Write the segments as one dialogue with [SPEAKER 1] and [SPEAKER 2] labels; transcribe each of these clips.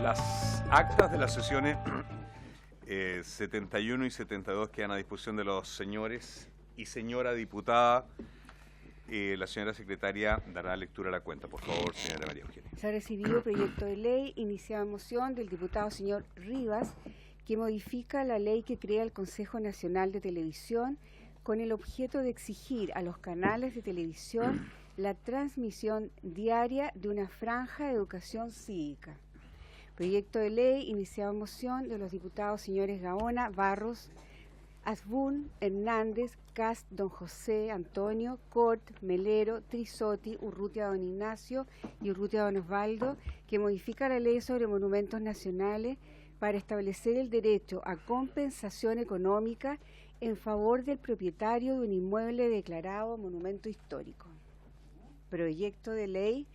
[SPEAKER 1] Las actas de las sesiones 71 y 72 quedan a disposición de los señores y señora diputada. La señora secretaria dará lectura a la cuenta. Por favor, señora María Eugenia.
[SPEAKER 2] Se ha recibido proyecto de ley iniciado en moción del diputado señor Rivas, que modifica la ley que crea el Consejo Nacional de Televisión con el objeto de exigir a los canales de televisión la transmisión diaria de una franja de educación cívica. Proyecto de ley iniciado en moción de los diputados señores Gaona, Barros, Asbun, Hernández, Cast, Don José, Antonio, Cort, Melero, Trisotti, Urrutia Don Ignacio y Urrutia Don Osvaldo, que modifica la ley sobre monumentos nacionales para establecer el derecho a compensación económica en favor del propietario de un inmueble declarado monumento histórico. Proyecto de ley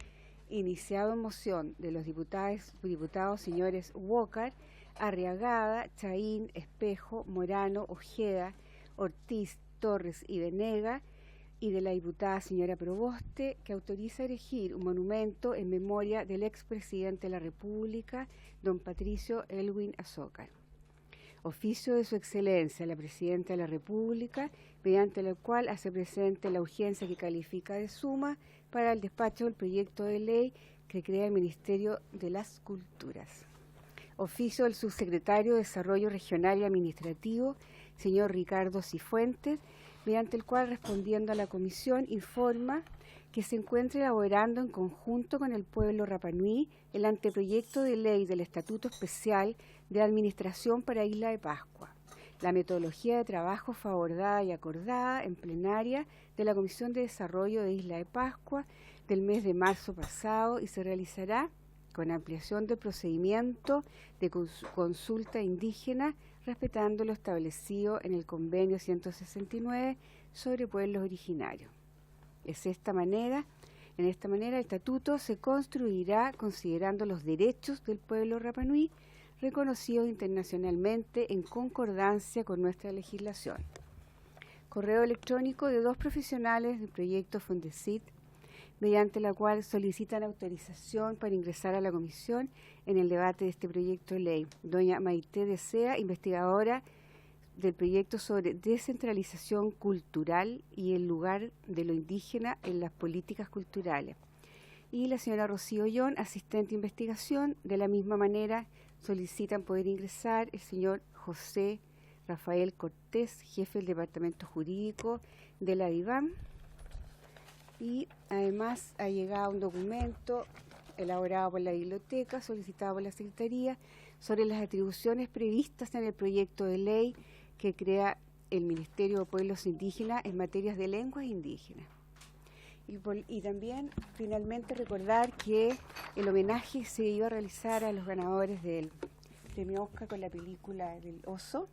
[SPEAKER 2] iniciado en moción de los diputados señores Walker, Arriagada, Chaín, Espejo, Morano, Ojeda, Ortiz, Torres y Venega, y de la diputada señora Proboste, que autoriza erigir un monumento en memoria del expresidente de la República, don Patricio Elwin Azócar. Oficio de su excelencia, la presidenta de la República, mediante el cual hace presente la urgencia que califica de suma para el despacho del proyecto de ley que crea el Ministerio de las Culturas. Oficio del subsecretario de Desarrollo Regional y Administrativo, señor Ricardo Cifuentes, mediante el cual, respondiendo a la comisión, informa que se encuentra elaborando en conjunto con el pueblo Rapanui el anteproyecto de ley del Estatuto Especial de Administración para Isla de Pascua. La metodología de trabajo fue abordada y acordada en plenaria de la Comisión de Desarrollo de Isla de Pascua del mes de marzo pasado y se realizará con ampliación del procedimiento de consulta indígena, respetando lo establecido en el Convenio 169 sobre pueblos originarios. En esta manera, el estatuto se construirá considerando los derechos del pueblo Rapanui, reconocidos internacionalmente en concordancia con nuestra legislación. Correo electrónico de dos profesionales del proyecto Fondesit, mediante la cual solicitan autorización para ingresar a la comisión en el debate de este proyecto de ley. Doña Maite de Sea, investigadora del proyecto sobre descentralización cultural y el lugar de lo indígena en las políticas culturales. Y la señora Rocío Ollón, asistente de investigación. De la misma manera solicitan poder ingresar el señor José Rafael Cortés, jefe del Departamento Jurídico de la DIVAM. Y además ha llegado un documento elaborado por la biblioteca, solicitado por la Secretaría, sobre las atribuciones previstas en el proyecto de ley que crea el Ministerio de Pueblos Indígenas en materias de lenguas indígenas. Y también, finalmente, recordar que el homenaje se iba a realizar a los ganadores del premio Oscar con la película del Oso.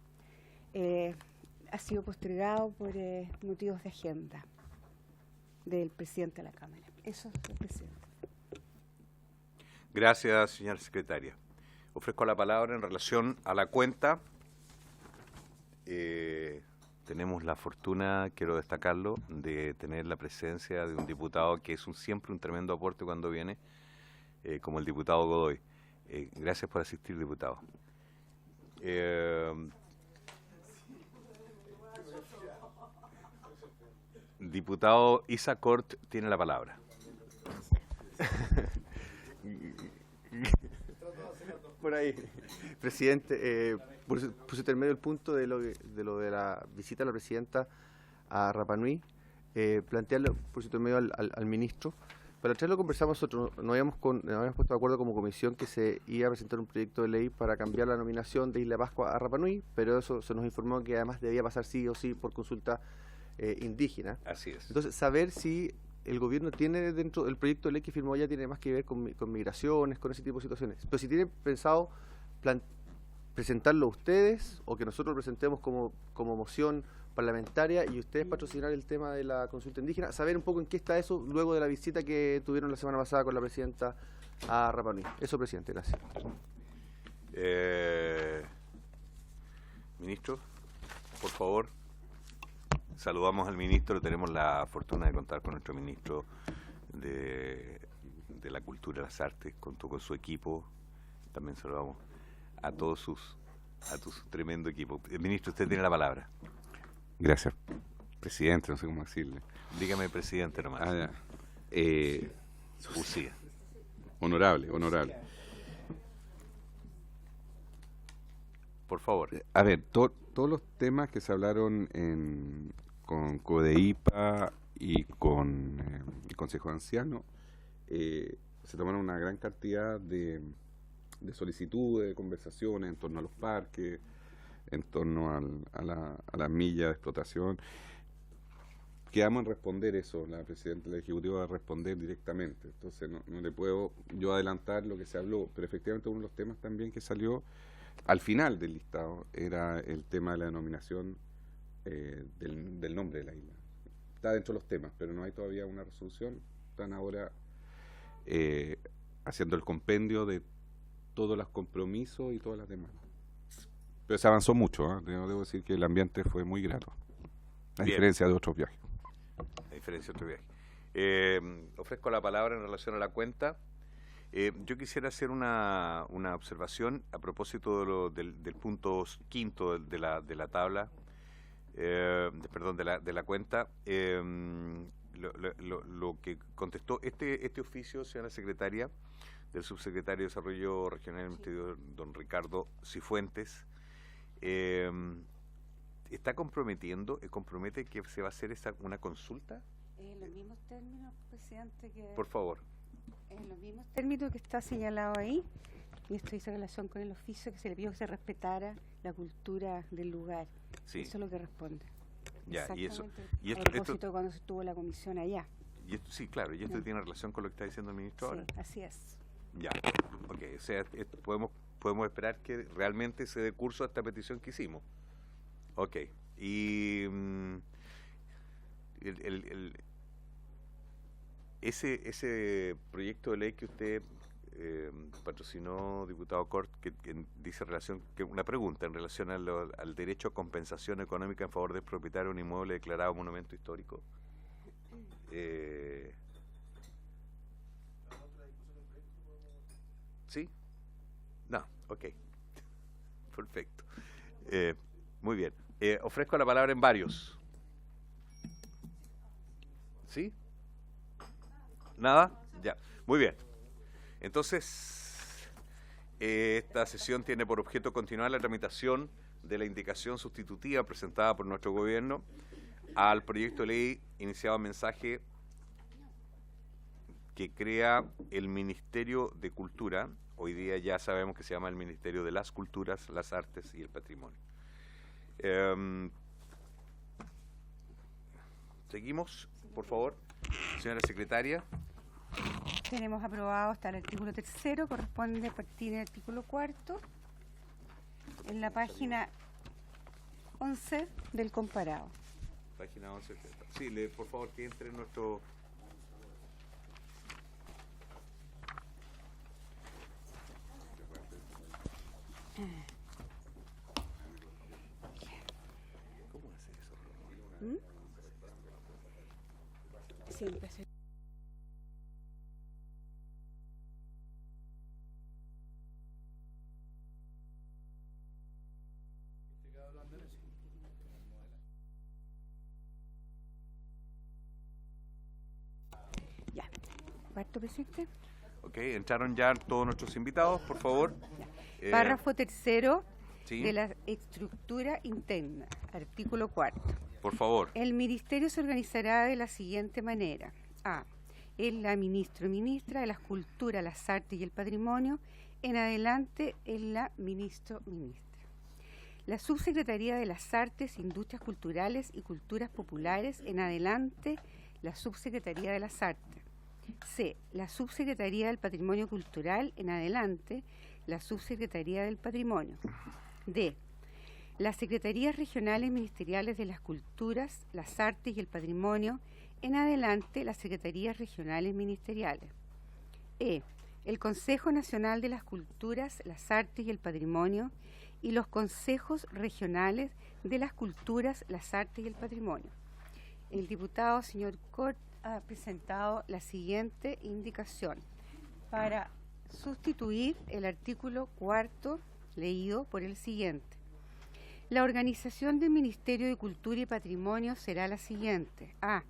[SPEAKER 2] Ha sido postergado por motivos de agenda del presidente de la Cámara. Eso es el presidente.
[SPEAKER 1] Gracias, señora secretaria. Ofrezco la palabra en relación a la cuenta. Tenemos la fortuna, quiero destacarlo, de tener la presencia de un diputado que es siempre un tremendo aporte cuando viene, como el diputado Godoy. Gracias por asistir, diputado. Diputado Isa Cort tiene la palabra.
[SPEAKER 3] Por ahí, presidente, por su intermedio el punto de lo de la visita de la presidenta a Rapanui, plantearlo por su intermedio al ministro. Para atrás lo conversamos nosotros, nos habíamos puesto de acuerdo como comisión que se iba a presentar un proyecto de ley para cambiar la nominación de Isla de Pascua a Rapanui, pero eso se nos informó que además debía pasar sí o sí por consulta indígena.
[SPEAKER 1] Así es.
[SPEAKER 3] Entonces, saber si el gobierno tiene dentro del proyecto de ley que firmó ya tiene más que ver con migraciones, con ese tipo de situaciones. Pero si tienen pensado presentarlo ustedes o que nosotros lo presentemos como moción parlamentaria y ustedes patrocinar el tema de la consulta indígena, saber un poco en qué está eso luego de la visita que tuvieron la semana pasada con la presidenta a Rapanui. Eso, presidente, gracias.
[SPEAKER 1] Ministro, por favor. Saludamos al ministro, tenemos la fortuna de contar con nuestro ministro de la Cultura y las Artes, contó con su equipo También saludamos a todos su tremendo equipo. Ministro, usted tiene la palabra.
[SPEAKER 4] Gracias, presidente, no sé cómo decirle.
[SPEAKER 1] Dígame, presidente, nomás. Usía.
[SPEAKER 4] Honorable.
[SPEAKER 1] Por favor.
[SPEAKER 4] A ver, todos los temas que se hablaron con CODEIPA y con el Consejo de Ancianos, se tomaron una gran cantidad de solicitudes, de conversaciones en torno a los parques, en torno a las millas de explotación. Quedamos en responder eso, la presidenta del Ejecutivo va a responder directamente, entonces no le puedo yo adelantar lo que se habló, pero efectivamente uno de los temas también que salió al final del listado era el tema de la denominación del nombre de la isla. Está dentro de los temas, pero no hay todavía una resolución, están ahora haciendo el compendio de todos los compromisos y todas las demandas. Pero se avanzó mucho, ¿eh? Debo decir que el ambiente fue muy grato, a diferencia de otros viajes.
[SPEAKER 1] Ofrezco la palabra en relación a la cuenta. Yo quisiera hacer una observación a propósito del punto quinto de la tabla, de la cuenta. Lo que contestó este oficio, señora secretaria, del subsecretario de Desarrollo Regional del Ministerio, don Ricardo Cifuentes, compromete que se va a hacer una consulta.
[SPEAKER 2] En los mismos términos, presidente,
[SPEAKER 1] por favor.
[SPEAKER 2] En los mismos términos que está señalado ahí, y esto hizo relación con el oficio, que se le pidió que se respetara la cultura del lugar.
[SPEAKER 1] Sí.
[SPEAKER 2] Eso es lo que responde.
[SPEAKER 1] Ya, y esto
[SPEAKER 2] a propósito de cuando se estuvo la comisión allá.
[SPEAKER 1] Sí, claro, y esto tiene relación con lo que está diciendo el ministro ahora.
[SPEAKER 2] Sí, así es.
[SPEAKER 1] Ya, ok, o sea, podemos esperar que realmente se dé curso a esta petición que hicimos. Ok, y ese proyecto de ley que usted patrocinó, diputado Cort, que dice una pregunta en relación al derecho a compensación económica en favor del propietario de un inmueble declarado monumento histórico. ¿Sí? No, ok. Perfecto. Muy bien. Ofrezco la palabra en varios. ¿Sí? ¿Nada? Ya. Muy bien. Entonces, esta sesión tiene por objeto continuar la tramitación de la indicación sustitutiva presentada por nuestro gobierno al proyecto de ley iniciado en mensaje que crea el Ministerio de Cultura. Hoy día ya sabemos que se llama el Ministerio de las Culturas, las Artes y el Patrimonio. Seguimos, por favor, señora secretaria.
[SPEAKER 2] Tenemos aprobado hasta el artículo 3º, corresponde a partir del artículo 4º, en la página 11 del comparado.
[SPEAKER 1] Página 11. Sí, por favor, que entre en nuestro... ¿Cómo hace eso?
[SPEAKER 2] Siempre se... Ya. ¿Cuarto, presidente?
[SPEAKER 1] Ok, entraron ya todos nuestros invitados, por favor.
[SPEAKER 2] Párrafo 3º
[SPEAKER 1] ¿sí?
[SPEAKER 2] de la estructura interna, artículo 4º.
[SPEAKER 1] Por favor.
[SPEAKER 2] El ministerio se organizará de la siguiente manera. A. Es la ministro o ministra de las Culturas, las Artes y el Patrimonio. En adelante es la ministro o ministra. La Subsecretaría de las Artes, Industrias Culturales y Culturas Populares. En adelante la Subsecretaría de las Artes. C. La Subsecretaría del Patrimonio Cultural. En adelante la Subsecretaría del Patrimonio. D. Las Secretarías Regionales Ministeriales de las Culturas, las Artes y el Patrimonio, en adelante las Secretarías Regionales Ministeriales. E. El Consejo Nacional de las Culturas, las Artes y el Patrimonio y los Consejos Regionales de las Culturas, las Artes y el Patrimonio. El diputado señor Cort ha presentado la siguiente indicación para sustituir el artículo 4 leído por el siguiente. La organización del Ministerio de Cultura y Patrimonio será la siguiente. A.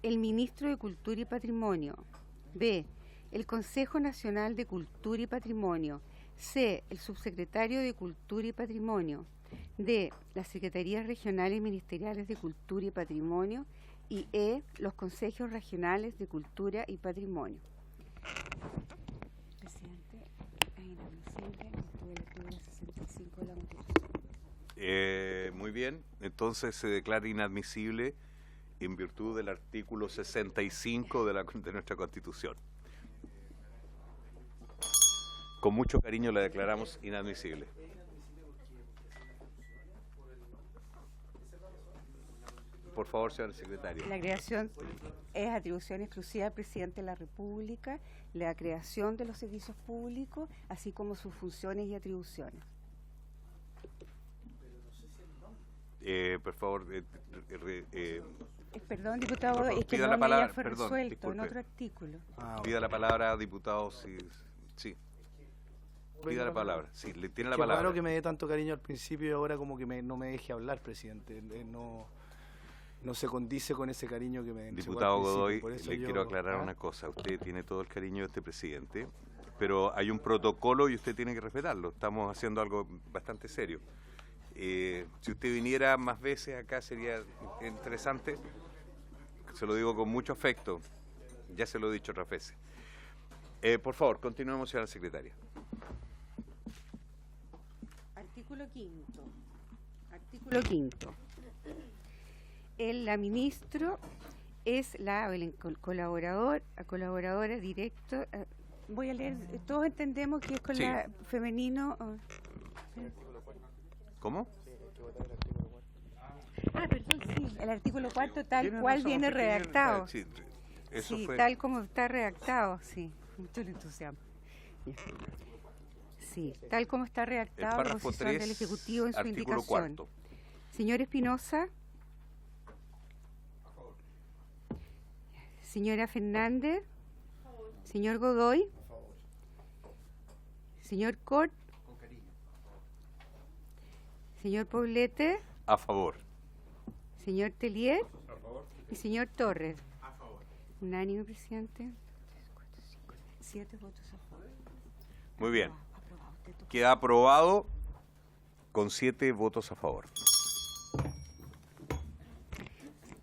[SPEAKER 2] El Ministro de Cultura y Patrimonio. B. El Consejo Nacional de Cultura y Patrimonio. C. El Subsecretario de Cultura y Patrimonio. D. Las Secretarías Regionales Ministeriales de Cultura y Patrimonio. Y E. Los Consejos Regionales de Cultura y Patrimonio. Presidente, es inadmisible el artículo 65 de la Constitución.
[SPEAKER 1] Muy bien, entonces se declara inadmisible en virtud del artículo 65 de nuestra Constitución. Con mucho cariño la declaramos inadmisible. Por favor, señor secretario.
[SPEAKER 2] La creación es atribución exclusiva del Presidente de la República, la creación de los servicios públicos, así como sus funciones y atribuciones.
[SPEAKER 1] Por favor,
[SPEAKER 2] Perdón, diputado,
[SPEAKER 1] por favor,
[SPEAKER 2] es que
[SPEAKER 1] pida
[SPEAKER 2] no
[SPEAKER 1] la
[SPEAKER 2] me
[SPEAKER 1] palabra,
[SPEAKER 2] ya fue
[SPEAKER 1] perdón,
[SPEAKER 2] resuelto
[SPEAKER 1] disculpe.
[SPEAKER 2] en otro artículo.
[SPEAKER 1] pida la palabra, diputado, sí. Pida la palabra, sí, le tiene la
[SPEAKER 5] Qué
[SPEAKER 1] palabra.
[SPEAKER 5] raro que me dé tanto cariño al principio y ahora como que no me deje hablar, presidente. No se condice con ese cariño que me entregó
[SPEAKER 1] Diputado
[SPEAKER 5] al principio.
[SPEAKER 1] Godoy,
[SPEAKER 5] Por eso
[SPEAKER 1] le
[SPEAKER 5] yo-
[SPEAKER 1] quiero aclarar una cosa. Usted tiene todo el cariño de este presidente, pero hay un protocolo y usted tiene que respetarlo. Estamos haciendo algo bastante serio. Si usted viniera más veces acá sería interesante. Se lo digo con mucho afecto. Ya se lo he dicho otras veces. Por favor, continuemos, señora secretaria.
[SPEAKER 2] Artículo quinto. Artículo quinto. La ministro es el colaboradora directo. Voy a leer, todos entendemos que es con
[SPEAKER 1] Sí.
[SPEAKER 2] la femenino.
[SPEAKER 1] ¿Cómo?
[SPEAKER 2] Perdón, sí, el artículo 4 tal
[SPEAKER 1] Tiene
[SPEAKER 2] cual
[SPEAKER 1] razón,
[SPEAKER 2] viene
[SPEAKER 1] usted tiene-
[SPEAKER 2] redactado.
[SPEAKER 1] Sí, eso
[SPEAKER 2] Sí,
[SPEAKER 1] fue.
[SPEAKER 2] tal como está redactado, sí. Mucho entusiasmo. Sí, tal como está
[SPEAKER 1] El
[SPEAKER 2] redactado la
[SPEAKER 1] párrafo
[SPEAKER 2] posición
[SPEAKER 1] 3,
[SPEAKER 2] del Ejecutivo en su
[SPEAKER 1] artículo
[SPEAKER 2] indicación.
[SPEAKER 1] 4.
[SPEAKER 2] Señor Espinosa. Señora Fernández. Señor Godoy. Señor Cort. Señor Poblete.
[SPEAKER 1] A favor.
[SPEAKER 2] Señor Telier. Y señor Torres. Unánime, presidente. 7 votos a favor.
[SPEAKER 1] Muy bien.
[SPEAKER 2] Aprobado. Te toca.
[SPEAKER 1] Queda aprobado con 7 votos a favor.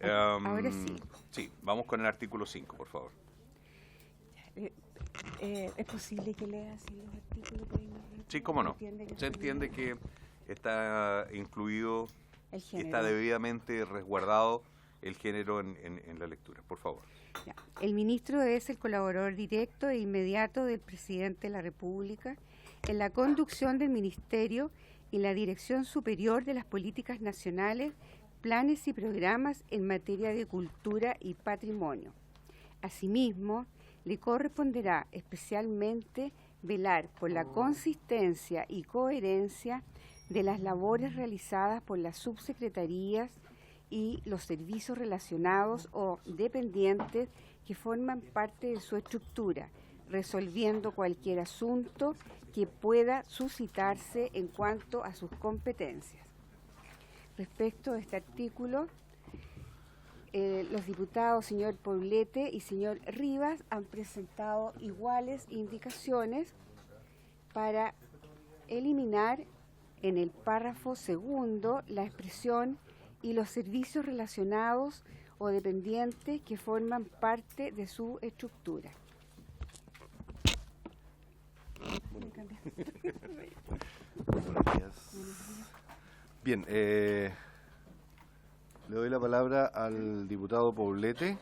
[SPEAKER 2] Ahora sí.
[SPEAKER 1] Sí, vamos con el artículo 5, por favor.
[SPEAKER 2] ¿Es posible que lea así los artículos? por ahí más rápido?
[SPEAKER 1] Sí, cómo no.
[SPEAKER 2] Entiende que
[SPEAKER 1] Se entiende que está incluido,
[SPEAKER 2] el
[SPEAKER 1] está
[SPEAKER 2] género.
[SPEAKER 1] debidamente resguardado el género en la lectura. Por favor.
[SPEAKER 2] Ya. El ministro es el colaborador directo e inmediato del presidente de la República en la conducción del ministerio y la dirección superior de las políticas nacionales, planes y programas en materia de cultura y patrimonio. Asimismo, le corresponderá especialmente velar por la consistencia y coherencia de las labores realizadas por las subsecretarías y los servicios relacionados o dependientes que forman parte de su estructura, resolviendo cualquier asunto que pueda suscitarse en cuanto a sus competencias. Respecto a este artículo, los diputados señor Poblete y señor Rivas han presentado iguales indicaciones para eliminar en el párrafo segundo la expresión y los servicios relacionados o dependientes que forman parte de su estructura.
[SPEAKER 3] Buenos días. Bien, le doy la palabra al diputado Poblete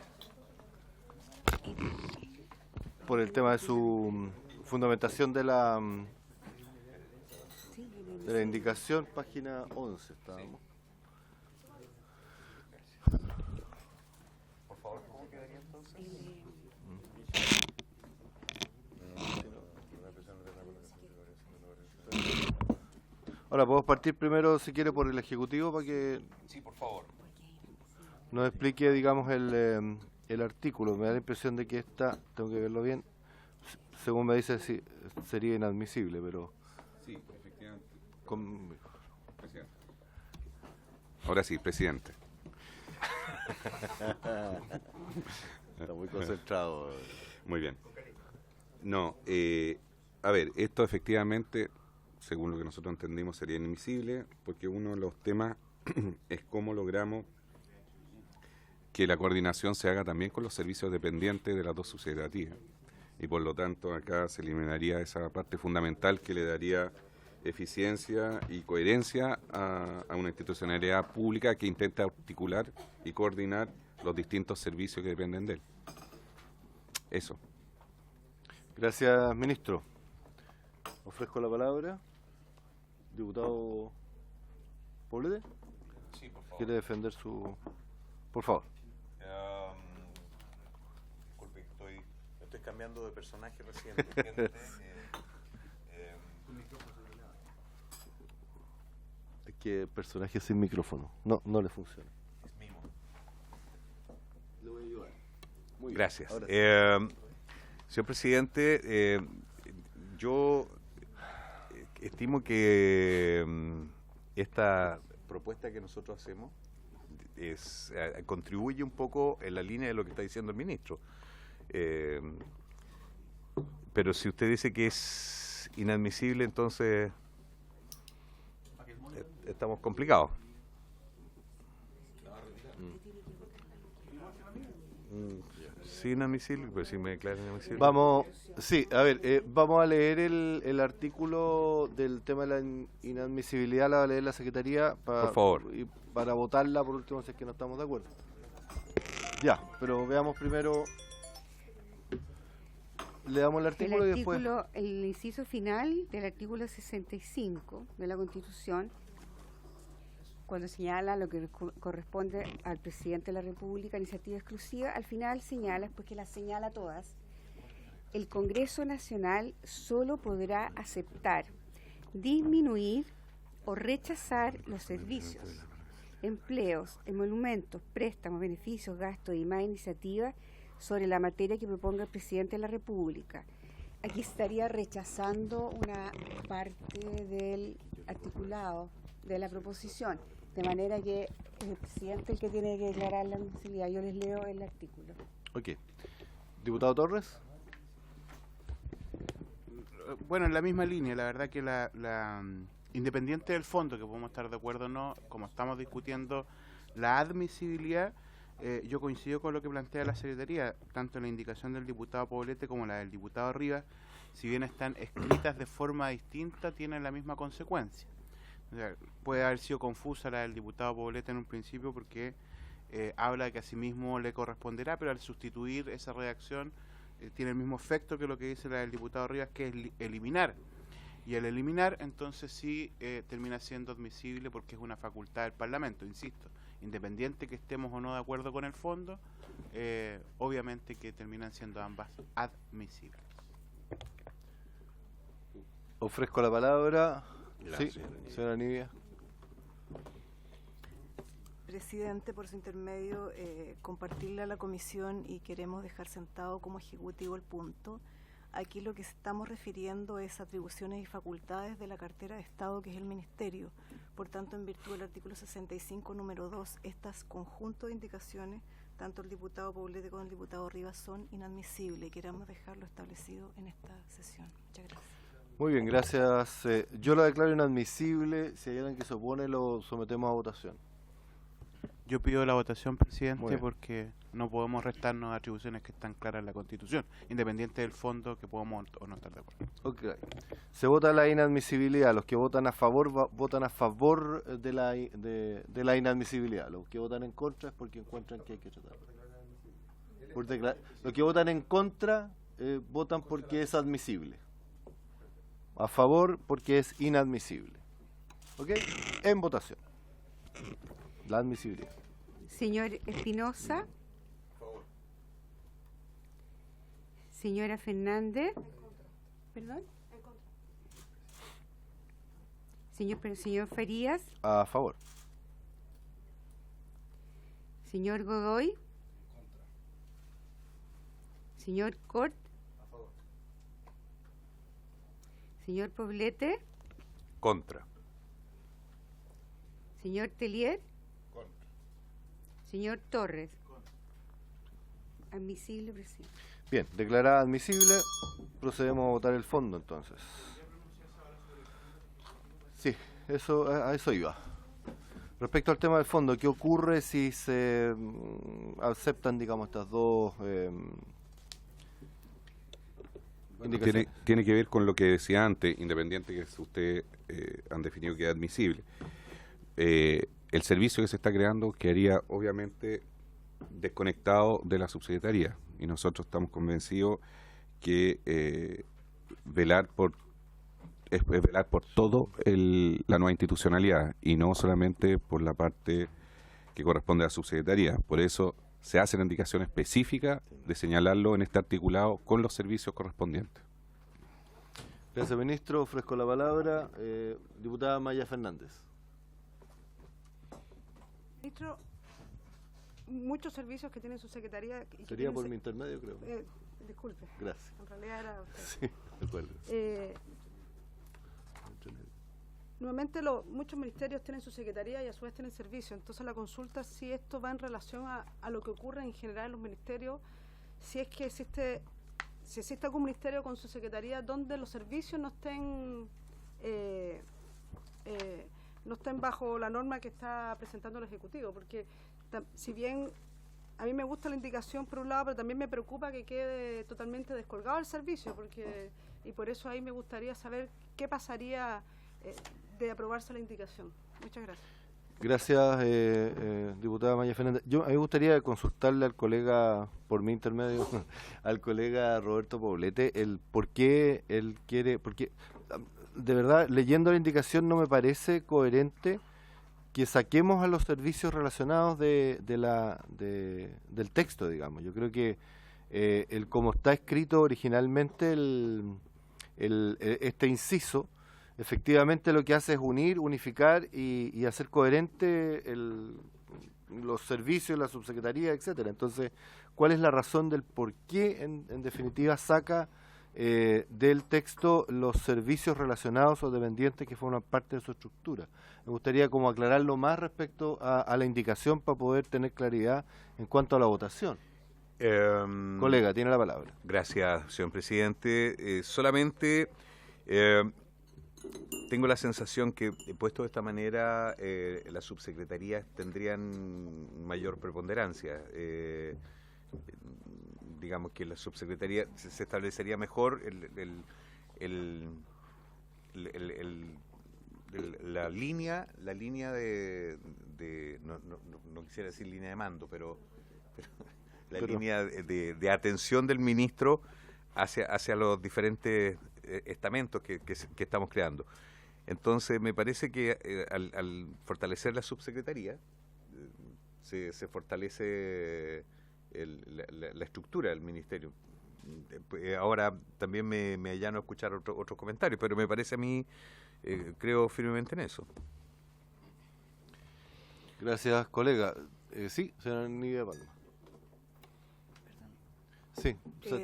[SPEAKER 3] por el tema de su fundamentación de la indicación, página 11 estábamos.
[SPEAKER 1] Por favor, ¿cómo quedaría entonces?
[SPEAKER 3] Ahora, podemos partir primero, si quiere, por el Ejecutivo para que
[SPEAKER 1] Sí, por favor.
[SPEAKER 3] nos explique, digamos, el artículo. Me da la impresión de que tengo que verlo bien,
[SPEAKER 6] Según me dice, sí, sería inadmisible, pero...
[SPEAKER 4] Sí, efectivamente.
[SPEAKER 6] con-
[SPEAKER 4] Presidente. Ahora sí, presidente.
[SPEAKER 6] Está muy concentrado.
[SPEAKER 4] Muy bien. No, a ver, esto efectivamente, según lo que nosotros entendimos, sería inadmisible, porque uno de los temas es cómo logramos que la coordinación se haga también con los servicios dependientes de las dos subsecretarías. Y por lo tanto acá se eliminaría esa parte fundamental que le daría eficiencia y coherencia a una institucionalidad pública que intenta articular y coordinar los distintos servicios que dependen de él. Eso.
[SPEAKER 6] Gracias, ministro. Ofrezco la palabra. Diputado Poblete.
[SPEAKER 1] Sí, por favor.
[SPEAKER 6] ¿Quiere defender su...? Por favor.
[SPEAKER 1] Disculpe, estoy cambiando de personaje recién.
[SPEAKER 6] Es que personaje sin micrófono. No le funciona.
[SPEAKER 1] Es mimo.
[SPEAKER 6] Le voy a ayudar. Muy bien.
[SPEAKER 1] Gracias.
[SPEAKER 6] Ahora sí.
[SPEAKER 1] Señor presidente, yo estimo que esta propuesta que nosotros hacemos contribuye un poco en la línea de lo que está diciendo el ministro. Pero si usted dice que es inadmisible, entonces estamos complicados. Sí, inadmisible, pero si me declaran inadmisible.
[SPEAKER 6] Vamos, sí, a ver, vamos a leer el artículo del tema de la inadmisibilidad, la va a leer la Secretaría
[SPEAKER 1] Por favor.
[SPEAKER 6] y para votarla por último si es que no estamos de acuerdo. Ya, pero veamos primero, le damos el artículo y después...
[SPEAKER 2] El inciso final del artículo 65 de la Constitución, cuando señala lo que corresponde al presidente de la República, iniciativa exclusiva, al final señala, pues que las señala todas, el Congreso Nacional solo podrá aceptar, disminuir o rechazar los servicios, empleos, emolumentos, préstamos, beneficios, gastos y más iniciativas sobre la materia que proponga el presidente de la República. Aquí estaría rechazando una parte del articulado de la proposición, de manera que es el presidente el que tiene que declarar la admisibilidad. Yo les leo el artículo.
[SPEAKER 6] Ok. Diputado Torres.
[SPEAKER 7] Bueno, en la misma línea, la verdad que independiente del fondo, que podemos estar de acuerdo o no, como estamos discutiendo la admisibilidad, yo coincido con lo que plantea la Secretaría, tanto la indicación del diputado Poblete como la del diputado Rivas, si bien están escritas de forma distinta, tienen la misma consecuencia. O sea, puede haber sido confusa la del diputado Poblete en un principio porque habla de que a sí mismo le corresponderá, pero al sustituir esa redacción tiene el mismo efecto que lo que dice la del diputado Rivas, que es eliminar. Y al eliminar, entonces sí termina siendo admisible porque es una facultad del Parlamento, insisto. Independiente que estemos o no de acuerdo con el fondo, obviamente que terminan siendo ambas admisibles.
[SPEAKER 6] Ofrezco la palabra.
[SPEAKER 1] Gracias,
[SPEAKER 6] Sí, señora Nivia.
[SPEAKER 8] Presidente, por su intermedio, compartirle a la comisión y queremos dejar sentado como ejecutivo el punto. Aquí lo que estamos refiriendo es atribuciones y facultades de la cartera de Estado, que es el Ministerio. Por tanto, en virtud del artículo 65, número 2, estas conjunto de indicaciones, tanto el diputado Poblete como el diputado Rivas, son inadmisibles y queremos dejarlo establecido en esta sesión. Muchas gracias.
[SPEAKER 6] Muy bien, gracias. Yo la declaro inadmisible. Si hay alguien que se opone, lo sometemos a votación.
[SPEAKER 7] Yo pido la votación,
[SPEAKER 6] Muy
[SPEAKER 7] presidente,
[SPEAKER 6] bien.
[SPEAKER 7] porque no podemos restarnos atribuciones que están claras en la Constitución, independiente del fondo que podamos o no estar de acuerdo.
[SPEAKER 6] Ok. Se vota la inadmisibilidad. Los que votan a favor votan a favor de la inadmisibilidad. Los que votan en contra es porque encuentran que hay que tratarlo. Los que votan en contra votan porque es admisible. A favor porque es inadmisible. ¿Ok? En votación. La admisibilidad.
[SPEAKER 2] Señor Espinosa. Señora Fernández. ¿Perdón? Señor Farías.
[SPEAKER 6] A favor.
[SPEAKER 2] Señor Godoy. Señor Cort. Señor Poblete.
[SPEAKER 1] Contra.
[SPEAKER 2] Señor Telier. Señor Torres. Admisible, presidente.
[SPEAKER 6] Bien, declarada admisible, procedemos a votar el fondo entonces. Sí, a eso iba. Respecto al tema del fondo, ¿qué ocurre si se aceptan, digamos, estas dos indicaciones?
[SPEAKER 4] Tiene que ver con lo que decía antes, independiente que usted han definido que es admisible. El servicio que se está creando quedaría obviamente desconectado de la subsecretaría, y nosotros estamos convencidos que velar por todo la nueva institucionalidad y no solamente por la parte que corresponde a la subsecretaría. Por eso se hace la indicación específica de señalarlo en este articulado con los servicios correspondientes.
[SPEAKER 6] Gracias, ministro. Ofrezco la palabra. Diputada Maya Fernández.
[SPEAKER 9] Ministro, muchos servicios que tiene su secretaría...
[SPEAKER 6] Sería por mi intermedio, creo.
[SPEAKER 9] Disculpe.
[SPEAKER 6] Gracias.
[SPEAKER 9] En realidad era usted.
[SPEAKER 6] Sí, de acuerdo.
[SPEAKER 9] Nuevamente, muchos ministerios tienen su secretaría y a su vez tienen servicio. Entonces, la consulta si esto va en relación a lo que ocurre en general en los ministerios, si es que existe algún ministerio con su secretaría donde los servicios no estén bajo la norma que está presentando el Ejecutivo, porque si bien a mí me gusta la indicación por un lado, pero también me preocupa que quede totalmente descolgado el servicio, y por eso ahí me gustaría saber qué pasaría de aprobarse la indicación. Muchas gracias.
[SPEAKER 6] Gracias, diputada Maya Fernández. A mí me gustaría consultarle al colega, por mi intermedio, al colega Roberto Poblete, el por qué él quiere, porque de verdad, leyendo la indicación no me parece coherente que saquemos a los servicios relacionados del texto, digamos. Yo creo que como está escrito originalmente este inciso, efectivamente lo que hace es unificar y hacer coherente los servicios, la subsecretaría, etcétera. Entonces, ¿cuál es la razón del por qué, en definitiva, saca del texto los servicios relacionados o dependientes que forman parte de su estructura? Me gustaría como aclararlo más respecto a la indicación para poder tener claridad en cuanto a la votación. Colega, tiene la palabra.
[SPEAKER 1] Gracias, señor presidente. Solamente tengo la sensación que, puesto de esta manera, las subsecretarías tendrían mayor preponderancia. Digamos que la subsecretaría se establecería mejor la línea de no quisiera decir línea de mando, pero línea de atención del ministro hacia los diferentes estamentos que estamos creando. Entonces me parece que al fortalecer la subsecretaría se fortalece la estructura del ministerio. Ahora también me allano a escuchar otros comentarios, pero me parece a mí, creo firmemente en eso.
[SPEAKER 6] Gracias, colega. Sí, señora Nidia Palma. Sí,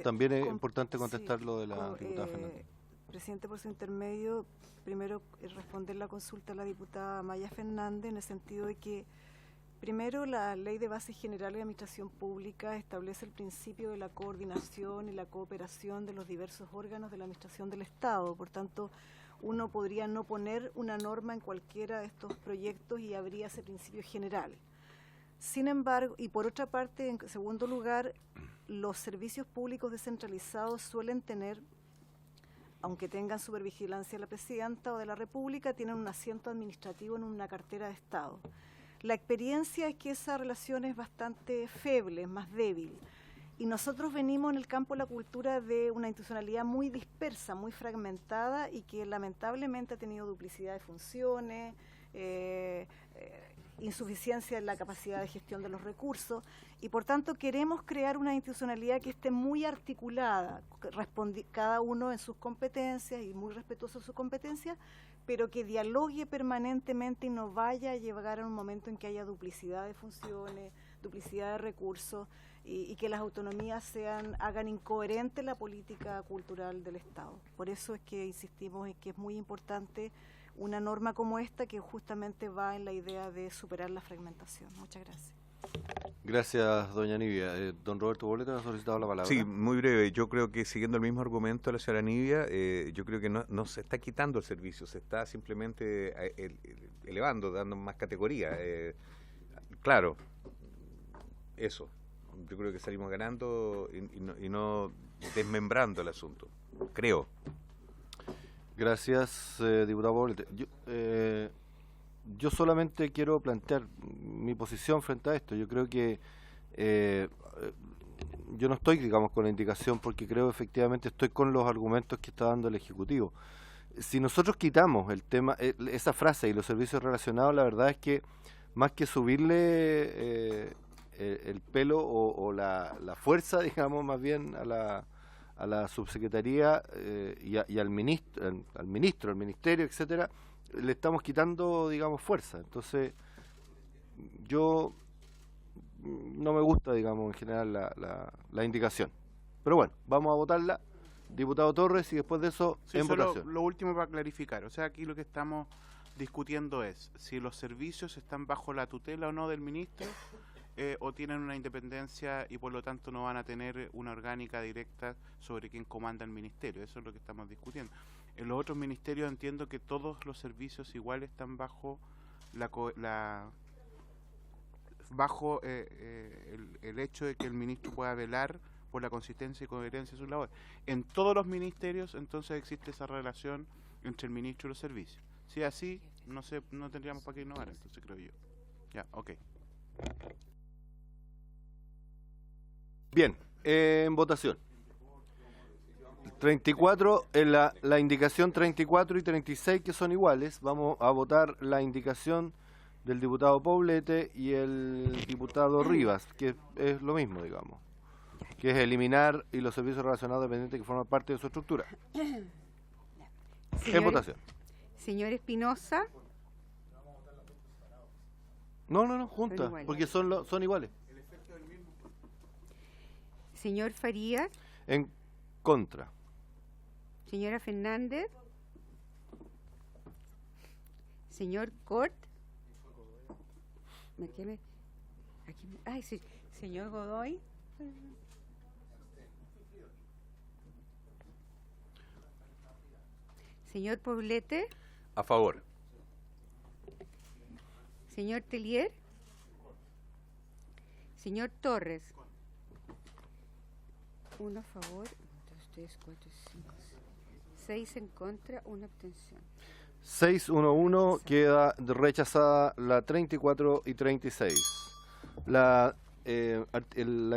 [SPEAKER 6] también es importante contestar lo de la diputada Fernández.
[SPEAKER 8] Presidente, por su intermedio, primero responder la consulta a la diputada Maya Fernández en el sentido de que primero, la Ley de Bases Generales de Administración Pública establece el principio de la coordinación y la cooperación de los diversos órganos de la Administración del Estado. Por tanto, uno podría no poner una norma en cualquiera de estos proyectos y habría ese principio general. Sin embargo, y por otra parte, en segundo lugar, los servicios públicos descentralizados suelen tener, aunque tengan supervigilancia de la Presidenta o de la República, tienen un asiento administrativo en una cartera de Estado. La experiencia es que esa relación es bastante feble, es más débil. Y nosotros venimos en el campo de la cultura de una institucionalidad muy dispersa, muy fragmentada y que lamentablemente ha tenido duplicidad de funciones, insuficiencia en la capacidad de gestión de los recursos y por tanto queremos crear una institucionalidad que esté muy articulada, cada uno en sus competencias y muy respetuoso de sus competencias, pero que dialogue permanentemente y no vaya a llegar a un momento en que haya duplicidad de funciones, duplicidad de recursos y que las autonomías hagan incoherente la política cultural del Estado. Por eso es que insistimos en que es muy importante una norma como esta que justamente va en la idea de superar la fragmentación. Muchas gracias.
[SPEAKER 6] Gracias, doña Nivia. Don Roberto Boleta ha solicitado la palabra.
[SPEAKER 1] Sí, muy breve. Yo creo que siguiendo el mismo argumento de la señora Nivia, yo creo que no se está quitando el servicio, se está simplemente elevando, dando más categoría. Claro, eso. Yo creo que salimos ganando y no desmembrando el asunto, creo.
[SPEAKER 6] Gracias, diputado Poblete. Yo solamente quiero plantear mi posición frente a esto. Yo creo que yo no estoy, digamos, con la indicación porque creo efectivamente estoy con los argumentos que está dando el Ejecutivo. Si nosotros quitamos el tema, esa frase y los servicios relacionados, la verdad es que más que subirle el pelo o la fuerza, digamos, más bien a la subsecretaría y al ministro, al ministerio, etcétera, le estamos quitando, digamos, fuerza. Entonces, yo no me gusta, digamos, en general la indicación. Pero bueno, vamos a votarla. Diputado Torres, y después de eso,
[SPEAKER 7] Sí,
[SPEAKER 6] en
[SPEAKER 7] solo
[SPEAKER 6] votación.
[SPEAKER 7] lo último para clarificar. O sea, aquí lo que estamos discutiendo es si los servicios están bajo la tutela o no del ministro, o tienen una independencia y por lo tanto no van a tener una orgánica directa sobre quién comanda el ministerio. Eso es lo que estamos discutiendo. En los otros ministerios entiendo que todos los servicios igual están bajo el hecho de que el ministro pueda velar por la consistencia y coherencia de sus labores. En todos los ministerios entonces existe esa relación entre el ministro y los servicios. Si es así, no tendríamos para qué innovar, entonces creo yo. Ya, ok.
[SPEAKER 6] Bien, en votación. 34, en la indicación 34 y 36 que son iguales, vamos a votar la indicación del diputado Poblete y el diputado Rivas, que es lo mismo, digamos, que es eliminar y los servicios relacionados dependientes que forman parte de su estructura. En votación.
[SPEAKER 2] Señor Espinosa.
[SPEAKER 6] No, juntas, porque son iguales.
[SPEAKER 2] Señor Farías.
[SPEAKER 6] En contra.
[SPEAKER 2] Señora Fernández. Señor Cort. Sí. Señor Godoy. Señor Poblete.
[SPEAKER 1] A favor.
[SPEAKER 2] Señor Telier. Señor Torres. 1 a favor, 2, 3, 4, 5, 6 en contra, 1 abstención.
[SPEAKER 6] 6-1-1, queda rechazada la 34 y 36. La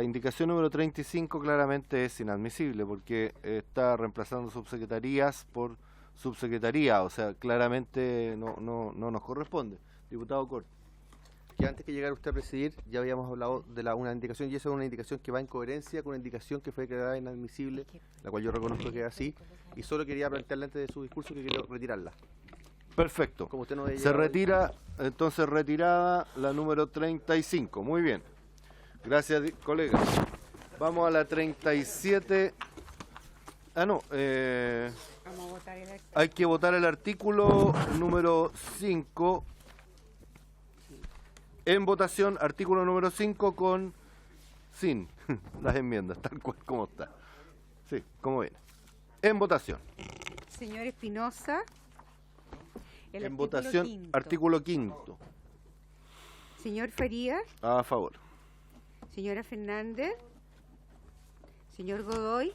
[SPEAKER 6] indicación número 35 claramente es inadmisible porque está reemplazando subsecretarías por subsecretaría, o sea, claramente no nos corresponde. Diputado Cort.
[SPEAKER 3] Que antes que llegara usted a presidir, ya habíamos hablado de una indicación, y esa es una indicación que va en coherencia con una indicación que fue declarada inadmisible, la cual yo reconozco que es así, y solo quería plantearle antes de su discurso que quiero retirarla.
[SPEAKER 6] Perfecto.
[SPEAKER 3] Como usted no había
[SPEAKER 6] Se
[SPEAKER 3] llegado
[SPEAKER 6] retira, entonces retirada la número 35. Muy bien. Gracias, colegas. Vamos a la 37.
[SPEAKER 2] Vamos a votar el artículo.
[SPEAKER 6] Hay que votar el artículo número 5. En votación, artículo número 5 sin las enmiendas, tal cual como está. Sí, como viene. En votación.
[SPEAKER 2] Señor Espinosa.
[SPEAKER 6] En votación, artículo 5.
[SPEAKER 2] Señor Farías.
[SPEAKER 6] A favor.
[SPEAKER 2] Señora Fernández. Señor Godoy.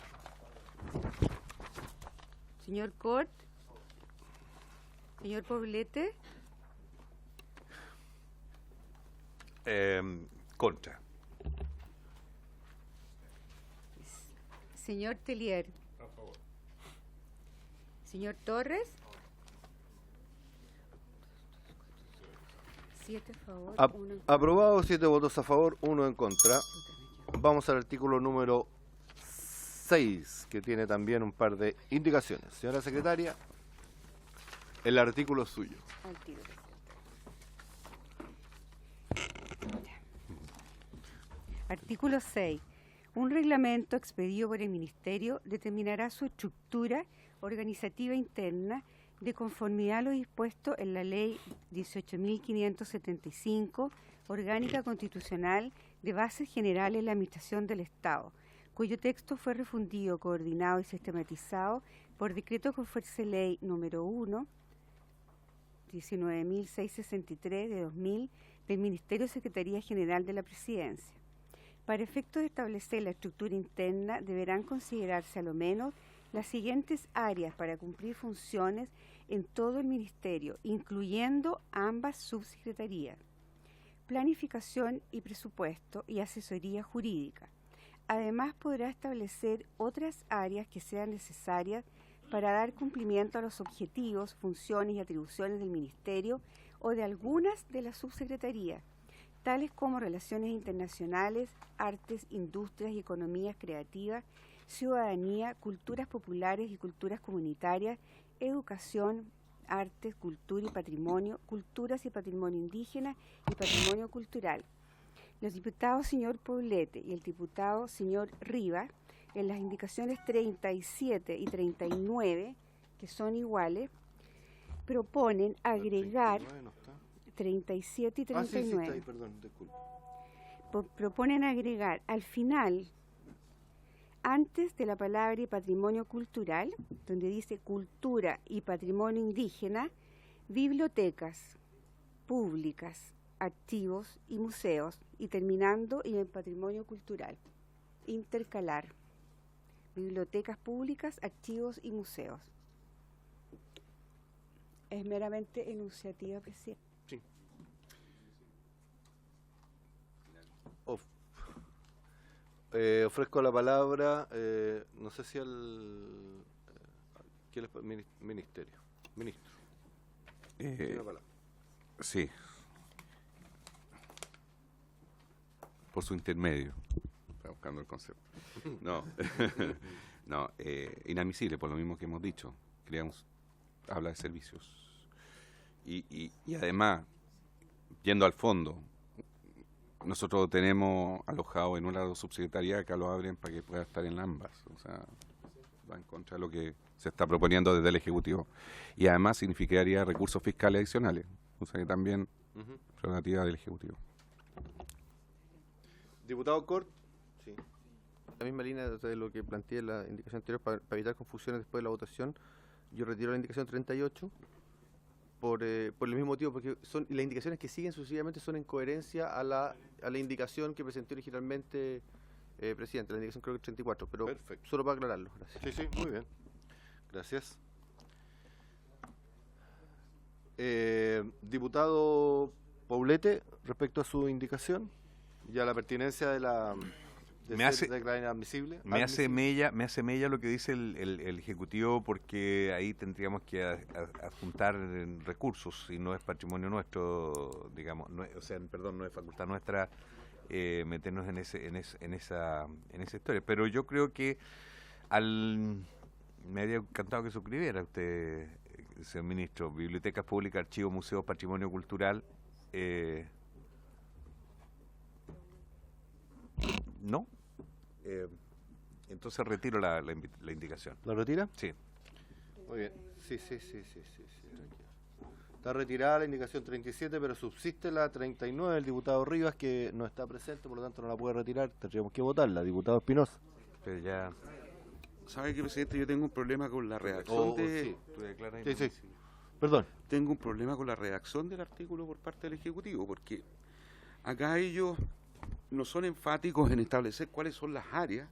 [SPEAKER 2] Señor Cort. Señor Poblete.
[SPEAKER 1] Contra.
[SPEAKER 2] Señor Telier.
[SPEAKER 4] A favor.
[SPEAKER 2] Señor Torres. 7 a favor, 1 en contra.
[SPEAKER 6] Aprobado, 7 votos a favor, 1 en contra. Vamos al artículo número 6, que tiene también un par de indicaciones. Señora secretaria, el artículo es suyo.
[SPEAKER 2] Al tiro. Artículo 6. Un reglamento expedido por el Ministerio determinará su estructura organizativa interna de conformidad a lo dispuesto en la Ley 18.575, Orgánica Constitucional de Bases Generales de la Administración del Estado, cuyo texto fue refundido, coordinado y sistematizado por decreto con fuerza de ley número 1, 19.663 de 2000, del Ministerio de Secretaría General de la Presidencia. Para efectos de establecer la estructura interna, deberán considerarse a lo menos las siguientes áreas para cumplir funciones en todo el Ministerio, incluyendo ambas subsecretarías: planificación y presupuesto y asesoría jurídica. Además, podrá establecer otras áreas que sean necesarias para dar cumplimiento a los objetivos, funciones y atribuciones del Ministerio o de algunas de las subsecretarías, tales como relaciones internacionales, artes, industrias y economías creativas, ciudadanía, culturas populares y culturas comunitarias, educación, artes, cultura y patrimonio, culturas y patrimonio indígena y patrimonio cultural. Los diputados señor Poblete y el diputado señor Rivas, en las indicaciones 37 y 39, que son iguales, proponen agregar 37 y 39.
[SPEAKER 6] Sí, está ahí, perdón, disculpe.
[SPEAKER 2] Proponen agregar al final, antes de la palabra y patrimonio cultural, donde dice cultura y patrimonio indígena, bibliotecas públicas, archivos y museos, y terminando en el patrimonio cultural. Intercalar. Bibliotecas públicas, archivos y museos. Es meramente enunciativa, presidente.
[SPEAKER 6] Sí. Ofrezco la palabra, no sé si al ministerio. Ministro. Tiene la palabra.
[SPEAKER 4] Sí. Por su intermedio. Está buscando el concepto. No, no, inadmisible, por lo mismo que hemos dicho. Queríamos hablar de servicios. Y además, yendo al fondo, nosotros tenemos alojado en una subsecretaría que lo abren para que pueda estar en ambas. O sea, va en contra de lo que se está proponiendo desde el Ejecutivo. Y además significaría recursos fiscales adicionales. O sea que también prerrogativa del Ejecutivo.
[SPEAKER 6] Diputado Cort. Sí.
[SPEAKER 3] La misma línea de lo que planteé en la indicación anterior, para evitar confusiones después de la votación, yo retiro la indicación 38 por el mismo motivo, porque son las indicaciones que siguen sucesivamente son en coherencia a la indicación que presentó originalmente presidente, la indicación creo que 34, pero
[SPEAKER 6] perfecto.
[SPEAKER 3] Solo para aclararlo. Gracias.
[SPEAKER 6] Sí, sí, muy bien. Gracias. Diputado Poblete, respecto a su indicación, ya la pertinencia de la ser declarada inadmisible.
[SPEAKER 1] Me hace mella lo que dice el Ejecutivo, porque ahí tendríamos que adjuntar recursos y no es patrimonio nuestro, digamos, no es facultad nuestra meternos en esa historia. Pero yo creo que me habría encantado que suscribiera usted, señor ministro, bibliotecas públicas, archivos, museos, patrimonio cultural. No. Entonces retiro la indicación.
[SPEAKER 6] ¿La retira?
[SPEAKER 1] Sí.
[SPEAKER 6] Muy bien. Sí, tranquilo. Está retirada la indicación 37, pero subsiste la 39 del diputado Rivas, que no está presente, por lo tanto no la puede retirar. Tendríamos que votarla. Diputado Espinosa.
[SPEAKER 1] Pero ya...
[SPEAKER 7] ¿Sabe qué, presidente? Yo tengo un problema con la redacción
[SPEAKER 6] Sí. Perdón.
[SPEAKER 7] Tengo un problema con la redacción del artículo por parte del Ejecutivo, porque acá ellos no son enfáticos en establecer cuáles son las áreas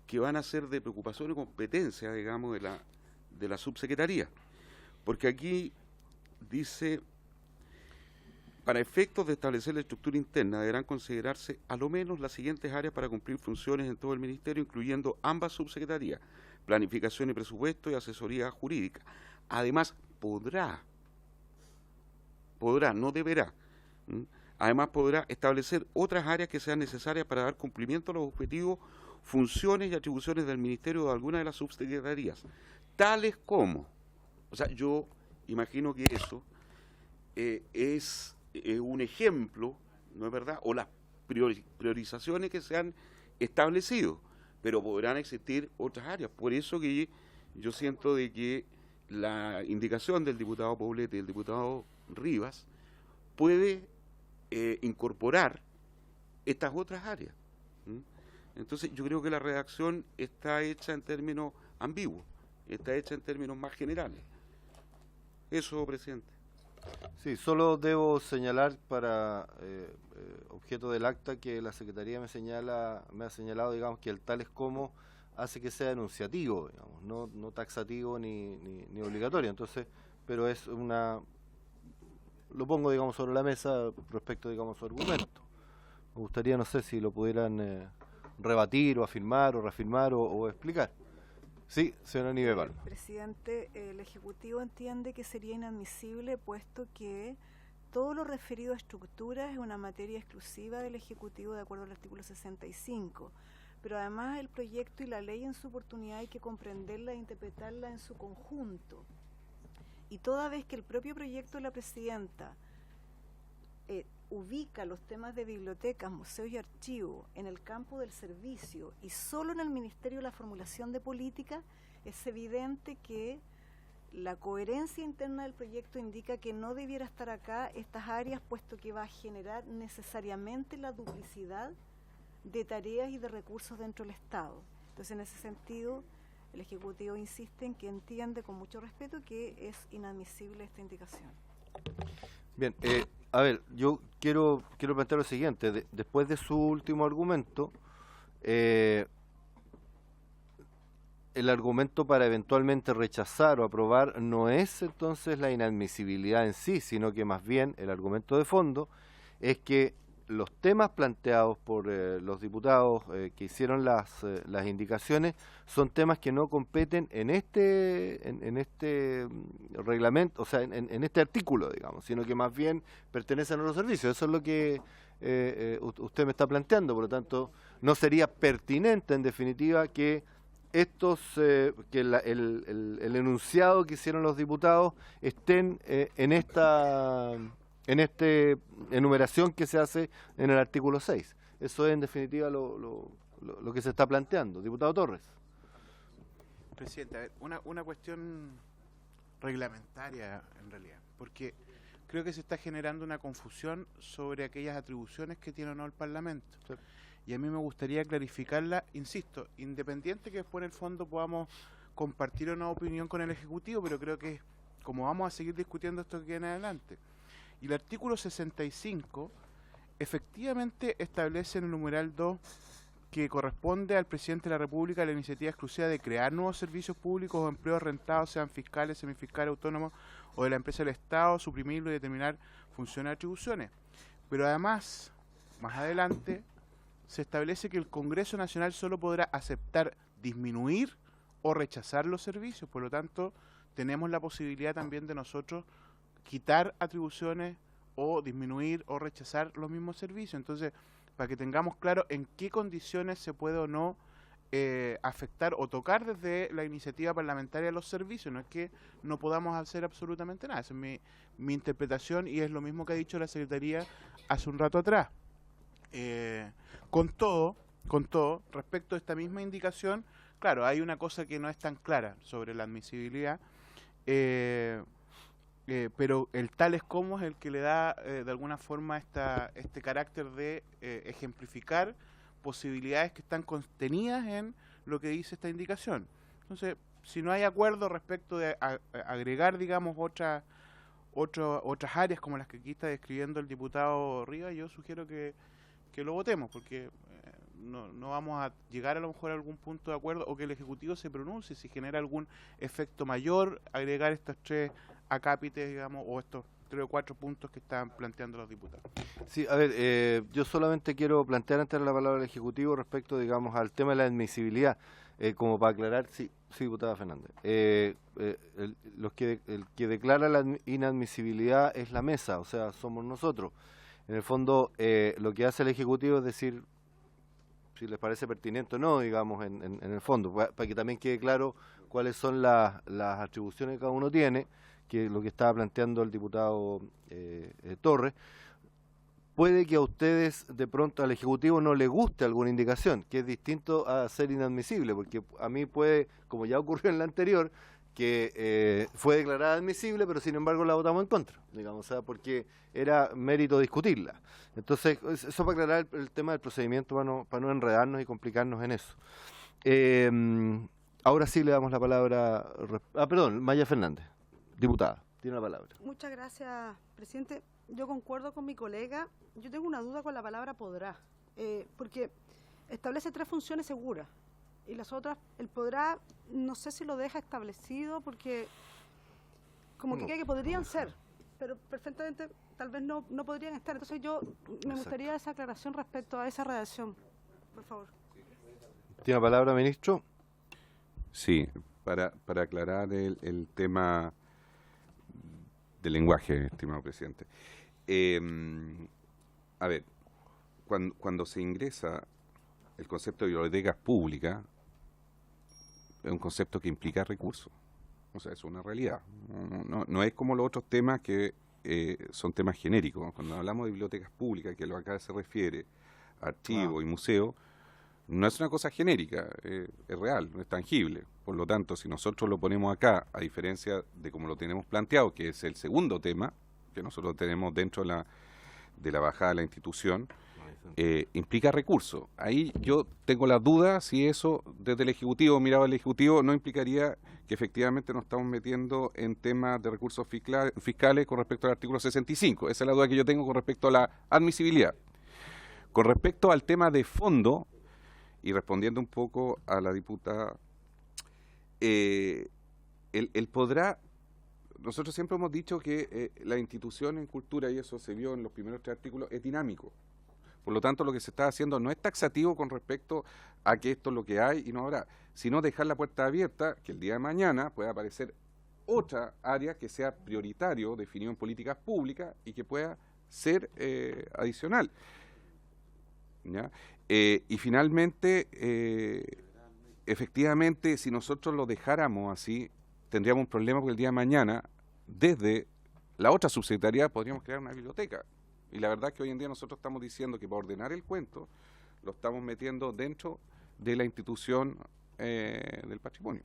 [SPEAKER 7] que van a ser de preocupación y competencia, digamos, de la subsecretaría. Porque aquí dice, para efectos de establecer la estructura interna deberán considerarse a lo menos las siguientes áreas para cumplir funciones en todo el Ministerio, incluyendo ambas subsecretarías: planificación y presupuesto y asesoría jurídica. Además, podrá, no deberá. Además, podrá establecer otras áreas que sean necesarias para dar cumplimiento a los objetivos, funciones y atribuciones del Ministerio o de alguna de las subsecretarías, tales como, o sea, yo imagino que eso es un ejemplo, ¿no es verdad? O las
[SPEAKER 10] priorizaciones que se han establecido, pero podrán existir otras áreas. Por eso que yo siento de que la indicación del diputado Poblete y del diputado Rivas puede incorporar estas otras áreas. Entonces yo creo que la redacción está hecha en términos ambiguos, está hecha en términos más generales. Eso, presidente.
[SPEAKER 6] Sí, solo debo señalar para objeto del acta que la Secretaría me ha señalado, digamos, que el tales como hace que sea enunciativo, digamos, no taxativo ni obligatorio. Entonces, pero es lo pongo, digamos, sobre la mesa respecto, digamos, a su argumento. Me gustaría, no sé, si lo pudieran rebatir o afirmar o reafirmar o explicar. Sí, señora Nive Palma.
[SPEAKER 8] Presidente, el Ejecutivo entiende que sería inadmisible puesto que todo lo referido a estructuras es una materia exclusiva del Ejecutivo de acuerdo al artículo 65. Pero además el proyecto y la ley en su oportunidad hay que comprenderla e interpretarla en su conjunto. Y toda vez que el propio proyecto de la Presidenta ubica los temas de bibliotecas, museos y archivos en el campo del servicio y solo en el Ministerio de la formulación de política, es evidente que la coherencia interna del proyecto indica que no debiera estar acá estas áreas, puesto que va a generar necesariamente la duplicidad de tareas y de recursos dentro del Estado. Entonces, en ese sentido, el Ejecutivo insiste en que entiende con mucho respeto que es inadmisible esta indicación.
[SPEAKER 6] Bien, a ver, yo quiero plantear lo siguiente. Después de su último argumento, el argumento para eventualmente rechazar o aprobar no es entonces la inadmisibilidad en sí, sino que más bien el argumento de fondo es que los temas planteados por los diputados que hicieron las indicaciones son temas que no competen en este reglamento, o sea, en este artículo, digamos, sino que más bien pertenecen a los servicios. Eso es lo que usted me está planteando. Por lo tanto, no sería pertinente, en definitiva, que el enunciado que hicieron los diputados estén en esta enumeración que se hace en el artículo 6. Eso es, en definitiva, lo que se está planteando. Diputado Torres.
[SPEAKER 7] Presidente, a ver, una cuestión reglamentaria, en realidad, porque creo que se está generando una confusión sobre aquellas atribuciones que tiene o no el Parlamento. Sí. Y a mí me gustaría clarificarla, insisto, independiente que después en el fondo podamos compartir una opinión con el Ejecutivo, pero creo que como vamos a seguir discutiendo esto que viene adelante. Y el artículo 65 efectivamente establece en el numeral 2 que corresponde al presidente de la República la iniciativa exclusiva de crear nuevos servicios públicos o empleos rentados, sean fiscales, semifiscales, autónomos o de la empresa del Estado, suprimirlo y determinar funciones y atribuciones. Pero además, más adelante, se establece que el Congreso Nacional solo podrá aceptar, disminuir o rechazar los servicios. Por lo tanto, tenemos la posibilidad también de nosotros quitar atribuciones o disminuir o rechazar los mismos servicios. Entonces, para que tengamos claro en qué condiciones se puede o no afectar o tocar desde la iniciativa parlamentaria los servicios. No es que no podamos hacer absolutamente nada. Esa es mi interpretación y es lo mismo que ha dicho la Secretaría hace un rato atrás. Con todo, respecto a esta misma indicación, claro, hay una cosa que no es tan clara sobre la admisibilidad, pero el tal es como es el que le da de alguna forma este carácter de ejemplificar posibilidades que están contenidas en lo que dice esta indicación. Entonces, si no hay acuerdo respecto de agregar, digamos, otras áreas como las que aquí está describiendo el diputado Rivas, yo sugiero que lo votemos, porque no vamos a llegar a lo mejor a algún punto de acuerdo, o que el Ejecutivo se pronuncie si genera algún efecto mayor agregar estos tres acápites, digamos, o estos 3 o 4 puntos que están planteando los diputados.
[SPEAKER 6] Sí, a ver, yo solamente quiero plantear antes de la palabra del Ejecutivo respecto, digamos, al tema de la admisibilidad, como para aclarar, sí, diputada Fernández, el que declara la inadmisibilidad es la mesa, o sea, somos nosotros. En el fondo, lo que hace el Ejecutivo es decir si les parece pertinente o no, digamos, en el fondo, para que también quede claro cuáles son las atribuciones que cada uno tiene, que es lo que estaba planteando el diputado Torres. puede que a ustedes, de pronto al Ejecutivo no le guste alguna indicación, que es distinto a ser inadmisible, porque a mí puede, como ya ocurrió en la anterior, que fue declarada admisible, pero sin embargo la votamos en contra, digamos, o sea, porque era mérito discutirla. Entonces, eso para aclarar el tema del procedimiento, para no enredarnos y complicarnos en eso. Ahora sí le damos la palabra, perdón, Maya Fernández, diputada, tiene la palabra.
[SPEAKER 9] Muchas gracias, presidente. Yo concuerdo con mi colega. Yo tengo una duda con la palabra podrá, porque establece 3 funciones seguras y las otras, el podrá, no sé si lo deja establecido porque como que cree que podrían ser, pero perfectamente tal vez no podrían estar. Entonces yo me gustaría esa aclaración respecto a esa redacción, por favor.
[SPEAKER 6] ¿Tiene la palabra, ministro?
[SPEAKER 4] Sí, para aclarar el tema del lenguaje, estimado presidente. A ver, cuando se ingresa el concepto de bibliotecas públicas, es un concepto que implica recursos. O sea, es una realidad. No es como los otros temas que son temas genéricos. Cuando hablamos de bibliotecas públicas, que lo acá se refiere a archivos y museos, no es una cosa genérica, es real, no es tangible. Por lo tanto, si nosotros lo ponemos acá, a diferencia de como lo tenemos planteado, que es el segundo tema que nosotros tenemos dentro de la bajada de la institución, implica recursos. Ahí yo tengo la duda si eso, desde el Ejecutivo, mirado al Ejecutivo, no implicaría que efectivamente nos estamos metiendo en temas de recursos fiscales con respecto al artículo 65. Esa es la duda que yo tengo con respecto a la admisibilidad. Con respecto al tema de fondo, y respondiendo un poco a la diputada, el podrá, nosotros siempre hemos dicho que la institución en cultura, y eso se vio en los primeros 3 artículos, es dinámico. Por lo tanto, lo que se está haciendo no es taxativo con respecto a que esto es lo que hay y no habrá, sino dejar la puerta abierta, que el día de mañana pueda aparecer otra área que sea prioritario, definido en políticas públicas y que pueda ser adicional. ¿Ya? Y finalmente, efectivamente, si nosotros lo dejáramos así, tendríamos un problema porque el día de mañana, desde la otra subsecretaría, podríamos crear una biblioteca. Y la verdad es que hoy en día nosotros estamos diciendo que para ordenar el cuento, lo estamos metiendo dentro de la institución del patrimonio.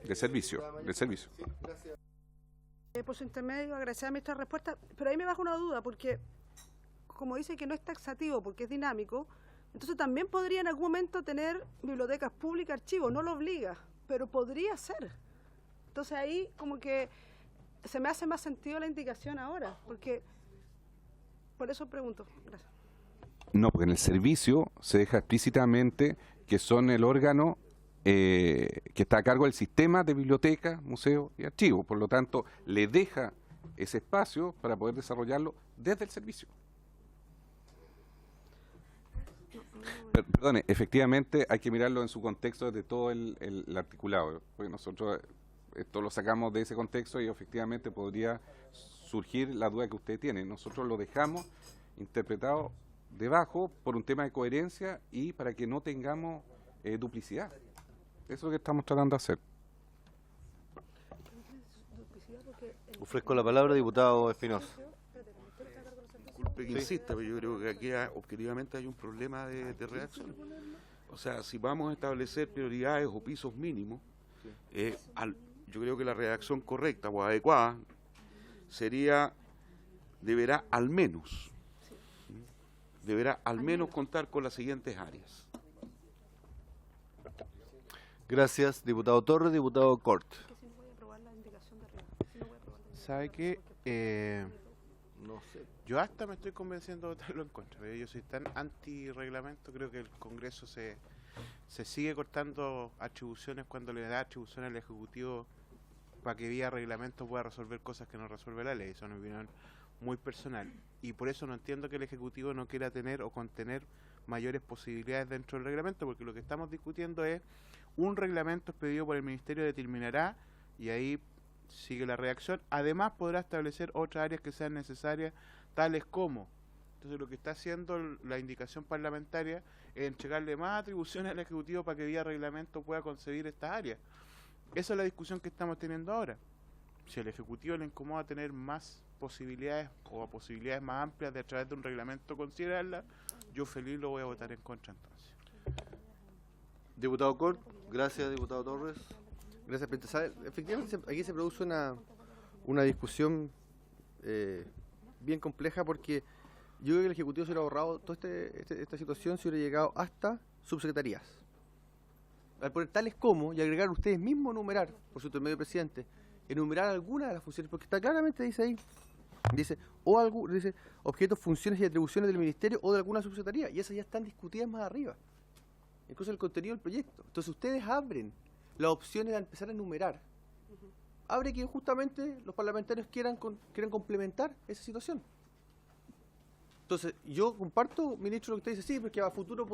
[SPEAKER 4] De servicio, del servicio.
[SPEAKER 9] Por su intermedio, agradecer a nuestra respuesta, pero ahí me baja una duda, porque como dice que no es taxativo porque es dinámico, entonces también podría en algún momento tener bibliotecas públicas, archivos, no lo obliga, pero podría ser. Entonces ahí como que se me hace más sentido la indicación ahora, porque por eso pregunto. Gracias.
[SPEAKER 4] No, porque en el servicio se deja explícitamente que son el órgano que está a cargo del sistema de bibliotecas, museos y archivos. Por lo tanto, le deja ese espacio para poder desarrollarlo desde el servicio. Perdone, efectivamente hay que mirarlo en su contexto desde todo el articulado, porque nosotros esto lo sacamos de ese contexto y efectivamente podría surgir la duda que usted tiene. Nosotros lo dejamos interpretado debajo por un tema de coherencia y para que no tengamos duplicidad. Eso es lo que estamos tratando de hacer.
[SPEAKER 6] Ofrezco la palabra, diputado Espinosa.
[SPEAKER 10] Disculpe que insista, pero yo creo que aquí objetivamente hay un problema de redacción. O sea, si vamos a establecer prioridades o pisos mínimos, yo creo que la redacción correcta o adecuada sería, deberá al menos contar con las siguientes áreas.
[SPEAKER 6] Gracias, diputado Torres. Diputado Cort.
[SPEAKER 7] ¿Sabe qué?
[SPEAKER 6] No sé.
[SPEAKER 7] Yo hasta me estoy convenciendo de votarlo en contra. Yo soy tan anti-reglamento, creo que el Congreso se sigue cortando atribuciones cuando le da atribuciones al Ejecutivo para que vía reglamento pueda resolver cosas que no resuelve la ley. Eso es una opinión muy personal. Y por eso no entiendo que el Ejecutivo no quiera tener o contener mayores posibilidades dentro del reglamento, porque lo que estamos discutiendo es un reglamento expedido por el Ministerio determinará, y ahí sigue la redacción, además podrá establecer otras áreas que sean necesarias, tales como. Entonces lo que está haciendo la indicación parlamentaria es entregarle más atribuciones al Ejecutivo para que vía reglamento pueda concebir estas áreas. Esa es la discusión que estamos teniendo ahora. Si al Ejecutivo le incomoda tener más posibilidades o a posibilidades más amplias de a través de un reglamento considerarla, yo feliz lo voy a votar en contra entonces.
[SPEAKER 6] Diputado Cort, gracias, diputado Torres.
[SPEAKER 3] Gracias, presidente. ¿Sabe? Efectivamente, aquí se produce una discusión bien compleja porque yo creo que el Ejecutivo se hubiera ahorrado toda esta situación si hubiera llegado hasta subsecretarías. Al poner tales como y agregar ustedes mismos enumerar, por su intermedio presidente, enumerar algunas de las funciones, porque está claramente dice ahí, dice objetos, funciones y atribuciones del Ministerio o de alguna subsecretaría, y esas ya están discutidas más arriba, incluso el contenido del proyecto. Entonces ustedes abren las opciones de empezar a enumerar. Abre que justamente los parlamentarios quieran complementar esa situación. Entonces, yo comparto, ministro, lo que usted dice, sí, porque a futuro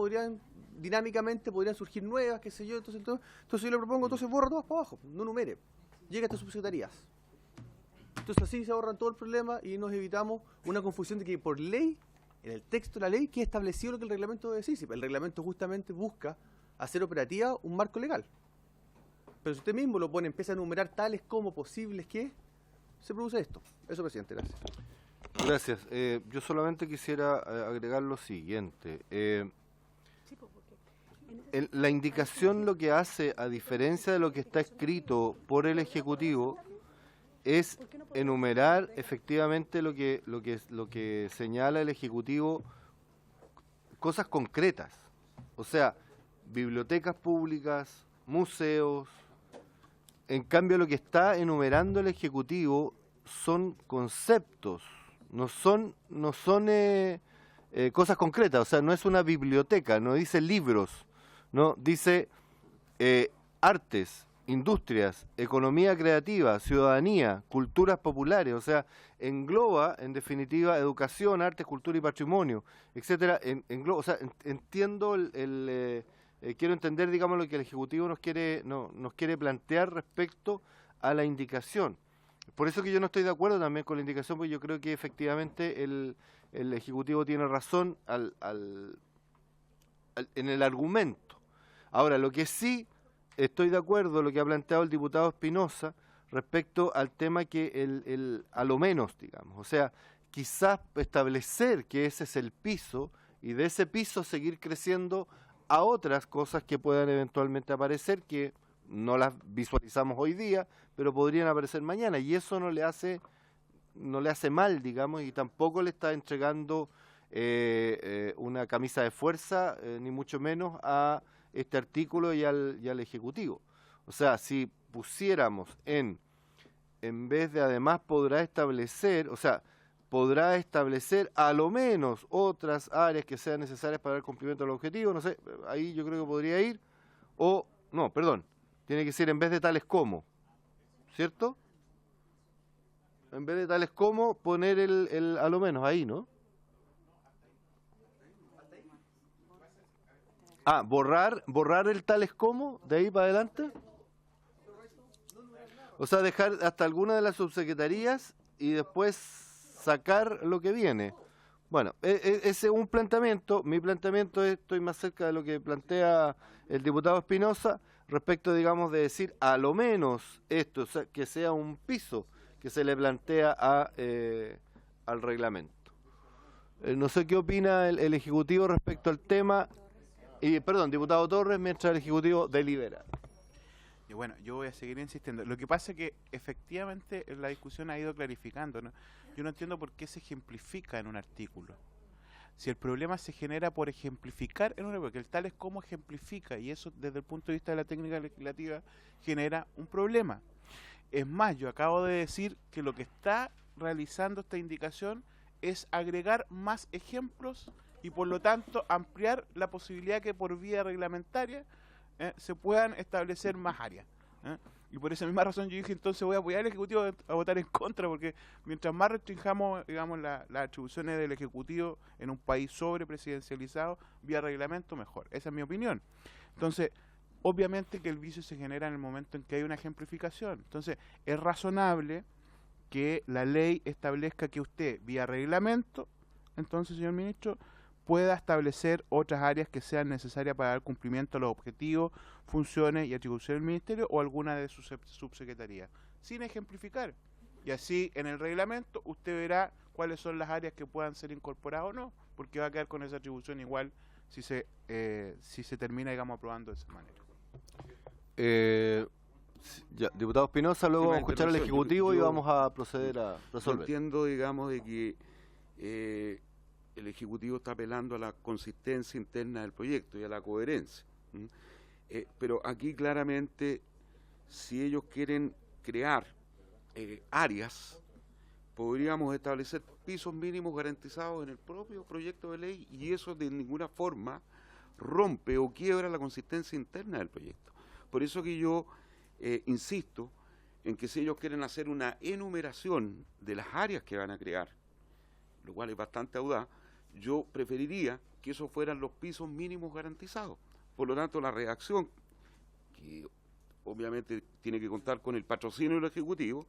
[SPEAKER 3] dinámicamente podrían surgir nuevas, qué sé yo, entonces yo le propongo, entonces borra todas para abajo, no numere, llega a estas subsecretarías. Entonces así se ahorran todo el problema y nos evitamos una confusión de que por ley, en el texto de la ley, quede establecido lo que el reglamento debe decir. El reglamento justamente busca hacer operativa un marco legal. Pero si usted mismo lo pone, empieza a enumerar tales como posibles que se produce esto. Eso, presidente, gracias.
[SPEAKER 6] Gracias. Yo solamente quisiera agregar lo siguiente. La indicación lo que hace, a diferencia de lo que está escrito por el Ejecutivo, es enumerar efectivamente lo que señala el Ejecutivo, cosas concretas. O sea, bibliotecas públicas, museos. En cambio, lo que está enumerando el Ejecutivo son conceptos, no son cosas concretas. O sea, no es una biblioteca, no dice libros, no dice artes, industrias, economía creativa, ciudadanía, culturas populares. O sea, engloba, en definitiva, educación, arte, cultura y patrimonio, etcétera. Engloba, o sea, entiendo quiero entender, digamos, lo que el Ejecutivo nos quiere plantear respecto a la indicación. Por eso que yo no estoy de acuerdo también con la indicación, porque yo creo que efectivamente el Ejecutivo tiene razón en el argumento. Ahora, lo que sí estoy de acuerdo, lo que ha planteado el diputado Espinosa, respecto al tema que a lo menos, digamos, o sea, quizás establecer que ese es el piso y de ese piso seguir creciendo a otras cosas que puedan eventualmente aparecer, que no las visualizamos hoy día, pero podrían aparecer mañana, y eso no le hace mal, digamos, y tampoco le está entregando una camisa de fuerza, ni mucho menos a este artículo y al Ejecutivo. O sea, si pusiéramos en vez de además podrá establecer a lo menos otras áreas que sean necesarias para el cumplimiento del objetivo, no sé, ahí yo creo que podría ir, tiene que ser en vez de tales como, ¿cierto? En vez de tales como, poner el a lo menos ahí, ¿no? Borrar el tales como, de ahí para adelante. O sea, dejar hasta alguna de las subsecretarías y después sacar lo que viene. Bueno, ese es un planteamiento. Mi planteamiento estoy más cerca de lo que plantea el diputado Espinosa respecto, digamos, de decir a lo menos esto, o sea, que sea un piso que se le plantea al reglamento. No sé qué opina el Ejecutivo respecto al tema. Diputado Torres, mientras el Ejecutivo delibera.
[SPEAKER 7] Y bueno, yo voy a seguir insistiendo. Lo que pasa es que efectivamente la discusión ha ido clarificando, ¿no? Yo no entiendo por qué se ejemplifica en un artículo. Si el problema se genera por ejemplificar en una, porque el tal es como ejemplifica, y eso desde el punto de vista de la técnica legislativa genera un problema. Es más, yo acabo de decir que lo que está realizando esta indicación es agregar más ejemplos y por lo tanto ampliar la posibilidad que por vía reglamentaria se puedan establecer más áreas. Y por esa misma razón yo dije, entonces voy a apoyar al Ejecutivo a votar en contra, porque mientras más restringamos, digamos, las atribuciones del Ejecutivo en un país sobrepresidencializado, vía reglamento, mejor. Esa es mi opinión. Entonces, obviamente que el vicio se genera en el momento en que hay una ejemplificación. Entonces, es razonable que la ley establezca que usted, vía reglamento, entonces, señor ministro, pueda establecer otras áreas que sean necesarias para dar cumplimiento a los objetivos, funciones y atribuciones del Ministerio o alguna de sus subsecretarías, sin ejemplificar. y así en el reglamento usted verá cuáles son las áreas que puedan ser incorporadas o no, porque va a quedar con esa atribución igual si se termina, digamos, aprobando de esa manera.
[SPEAKER 6] Ya, diputado Espinosa, luego
[SPEAKER 10] Sí,
[SPEAKER 6] vamos a escuchar al
[SPEAKER 10] intervención.
[SPEAKER 6] Ejecutivo y
[SPEAKER 10] Yo-
[SPEAKER 6] vamos a proceder a
[SPEAKER 10] Yo
[SPEAKER 6] resolver.
[SPEAKER 10] entiendo, digamos, de que el Ejecutivo está apelando a la consistencia interna del proyecto y a la coherencia. ¿M? Pero aquí claramente, si ellos quieren crear áreas, podríamos establecer pisos mínimos garantizados en el propio proyecto de ley y eso de ninguna forma rompe o quiebra la consistencia interna del proyecto. Por eso que yo insisto en que si ellos quieren hacer una enumeración de las áreas que van a crear, lo cual es bastante audaz, yo preferiría que esos fueran los pisos mínimos garantizados. Por lo tanto, la redacción, que obviamente tiene que contar con el patrocinio del Ejecutivo,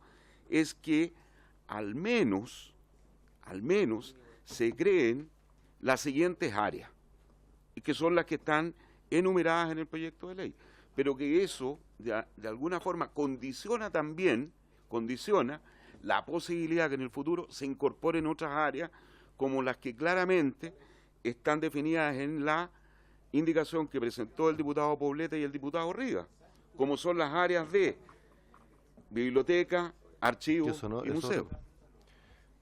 [SPEAKER 10] es que al menos se creen las siguientes áreas, y que son las que están enumeradas en el proyecto de ley, pero que eso de alguna forma condiciona la posibilidad que en el futuro se incorporen otras áreas como las que claramente están definidas en la indicación que presentó el diputado Poblete y el diputado Rivas, como son las áreas de biblioteca, archivo y museo.